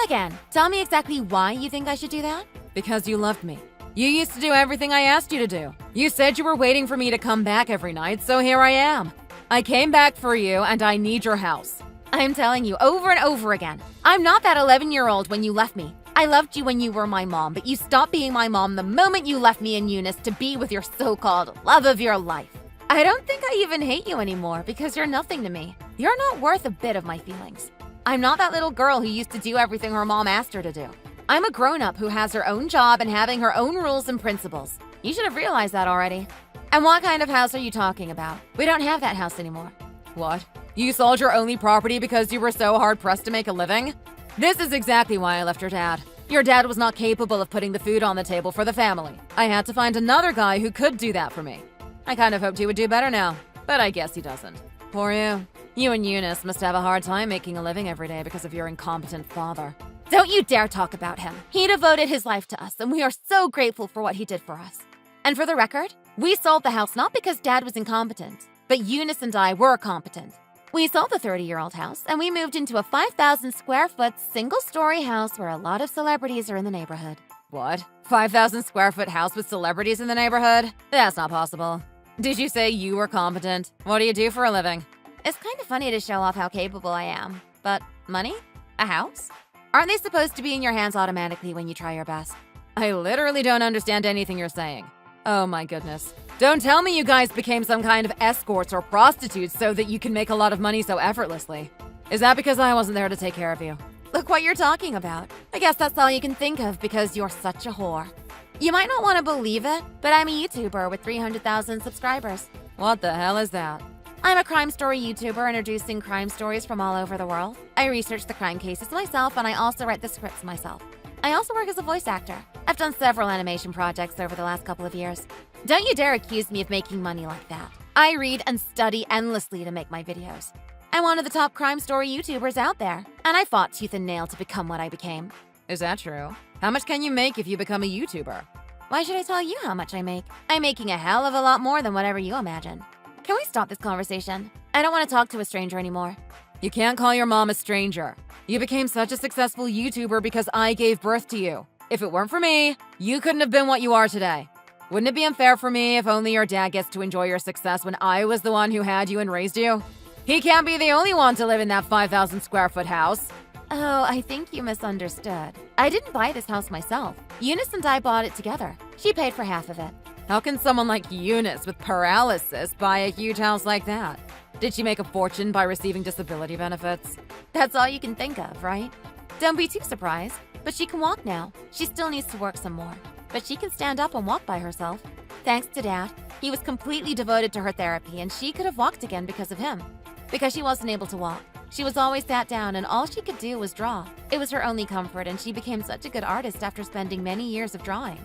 Again, tell me exactly why you think I should do that? Because you loved me. You used to do everything I asked you to do. You said you were waiting for me to come back every night, so here I am. I came back for you, and I need your house. I'm telling you over and over again, I'm not that 11-year-old when you left me. I loved you when you were my mom, but you stopped being my mom the moment you left me and Eunice to be with your so-called love of your life. I don't think I even hate you anymore because you're nothing to me. You're not worth a bit of my feelings. I'm not that little girl who used to do everything her mom asked her to do. I'm a grown-up who has her own job and having her own rules and principles. You should have realized that already. And what kind of house are you talking about? We don't have that house anymore. What? You sold your only property because you were so hard-pressed to make a living? This is exactly why I left your dad. Your dad was not capable of putting the food on the table for the family. I had to find another guy who could do that for me. I kind of hoped he would do better now, but I guess he doesn't. Poor you. You and Eunice must have a hard time making a living every day because of your incompetent father. Don't you dare talk about him. He devoted his life to us, and we are so grateful for what he did for us. And for the record, we sold the house not because Dad was incompetent, but Eunice and I were competent. We sold the 30-year-old house, and we moved into a 5,000 square foot single-story house where a lot of celebrities are in the neighborhood. What? 5,000 square foot house with celebrities in the neighborhood? That's not possible. Did you say you were competent? What do you do for a living? It's kind of funny to show off how capable I am, but money? A house? Aren't they supposed to be in your hands automatically when you try your best? I literally don't understand anything you're saying. Oh my goodness. Don't tell me you guys became some kind of escorts or prostitutes so that you can make a lot of money so effortlessly. Is that because I wasn't there to take care of you? Look what you're talking about. I guess that's all you can think of because you're such a whore. You might not want to believe it, but I'm a YouTuber with 300,000 subscribers. What the hell is that? I'm a crime story YouTuber introducing crime stories from all over the world. I research the crime cases myself, and I also write the scripts myself. I also work as a voice actor. I've done several animation projects over the last couple of years. Don't you dare accuse me of making money like that. I read and study endlessly to make my videos. I'm one of the top crime story YouTubers out there, and I fought tooth and nail to become what I became. Is that true? How much can you make if you become a YouTuber? Why should I tell you how much I make? I'm making a hell of a lot more than whatever you imagine. Can we stop this conversation? I don't want to talk to a stranger anymore. You can't call your mom a stranger. You became such a successful YouTuber because I gave birth to you. If it weren't for me, you couldn't have been what you are today. Wouldn't it be unfair for me if only your dad gets to enjoy your success when I was the one who had you and raised you? He can't be the only one to live in that 5,000 square foot house. Oh, I think you misunderstood. I didn't buy this house myself. Eunice and I bought it together. She paid for half of it. How can someone like Eunice with paralysis buy a huge house like that? Did she make a fortune by receiving disability benefits? That's all you can think of, right? Don't be too surprised. But she can walk now. She still needs to work some more. But she can stand up and walk by herself. Thanks to Dad. He was completely devoted to her therapy, and she could have walked again because of him. Because she wasn't able to walk. She was always sat down, and all she could do was draw. It was her only comfort, and she became such a good artist after spending many years of drawing.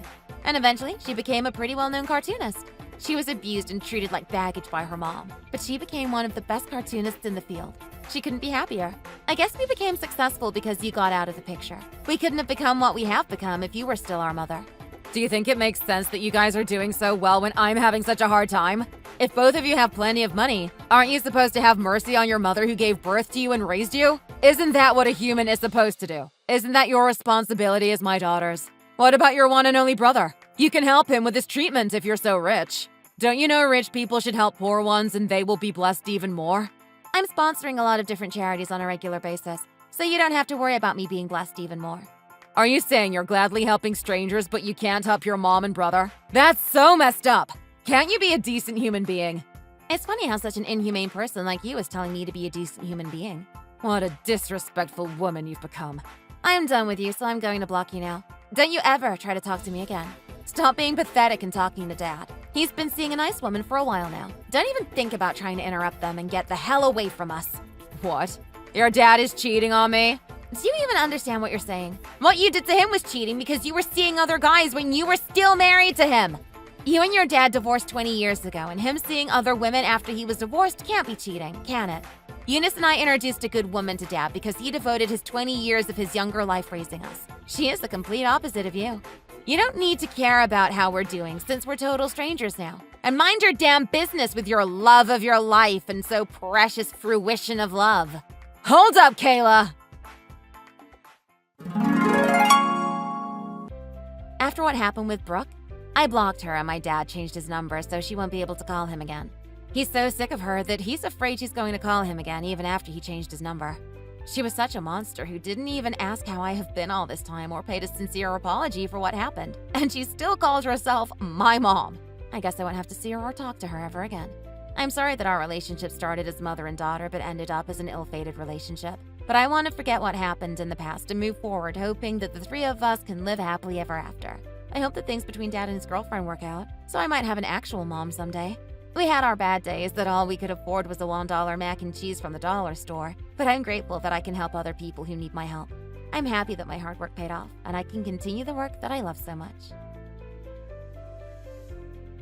And eventually, she became a pretty well-known cartoonist. She was abused and treated like baggage by her mom, but she became one of the best cartoonists in the field. She couldn't be happier. I guess we became successful because you got out of the picture. We couldn't have become what we have become if you were still our mother. Do you think it makes sense that you guys are doing so well when I'm having such a hard time? If both of you have plenty of money, aren't you supposed to have mercy on your mother who gave birth to you and raised you? Isn't that what a human is supposed to do? Isn't that your responsibility as my daughters? What about your one and only brother? You can help him with his treatment if you're so rich. Don't you know rich people should help poor ones and they will be blessed even more? I'm sponsoring a lot of different charities on a regular basis, so you don't have to worry about me being blessed even more. Are you saying you're gladly helping strangers but you can't help your mom and brother? That's so messed up! Can't you be a decent human being? It's funny how such an inhumane person like you is telling me to be a decent human being. What a disrespectful woman you've become. I am done with you, so I'm going to block you now. Don't you ever try to talk to me again. Stop being pathetic and talking to Dad. He's been seeing a nice woman for a while now. Don't even think about trying to interrupt them and get the hell away from us. What? Your dad is cheating on me? Do you even understand what you're saying? What you did to him was cheating because you were seeing other guys when you were still married to him. You and your dad divorced 20 years ago, and him seeing other women after he was divorced can't be cheating, can it? Eunice and I introduced a good woman to Dad because he devoted his 20 years of his younger life raising us. She is the complete opposite of you. You don't need to care about how we're doing since we're total strangers now. And mind your damn business with your love of your life and so precious fruition of love. Hold up, Kayla! After what happened with Brooke, I blocked her and my dad changed his number so she won't be able to call him again. He's so sick of her that he's afraid she's going to call him again even after he changed his number. She was such a monster who didn't even ask how I have been all this time or paid a sincere apology for what happened. And she still calls herself my mom. I guess I won't have to see her or talk to her ever again. I'm sorry that our relationship started as mother and daughter but ended up as an ill-fated relationship. But I want to forget what happened in the past and move forward, hoping that the three of us can live happily ever after. I hope that things between Dad and his girlfriend work out, so I might have an actual mom someday. We had our bad days that all we could afford was a $1 mac and cheese from the dollar store, but I'm grateful that I can help other people who need my help. I'm happy that my hard work paid off, and I can continue the work that I love so much.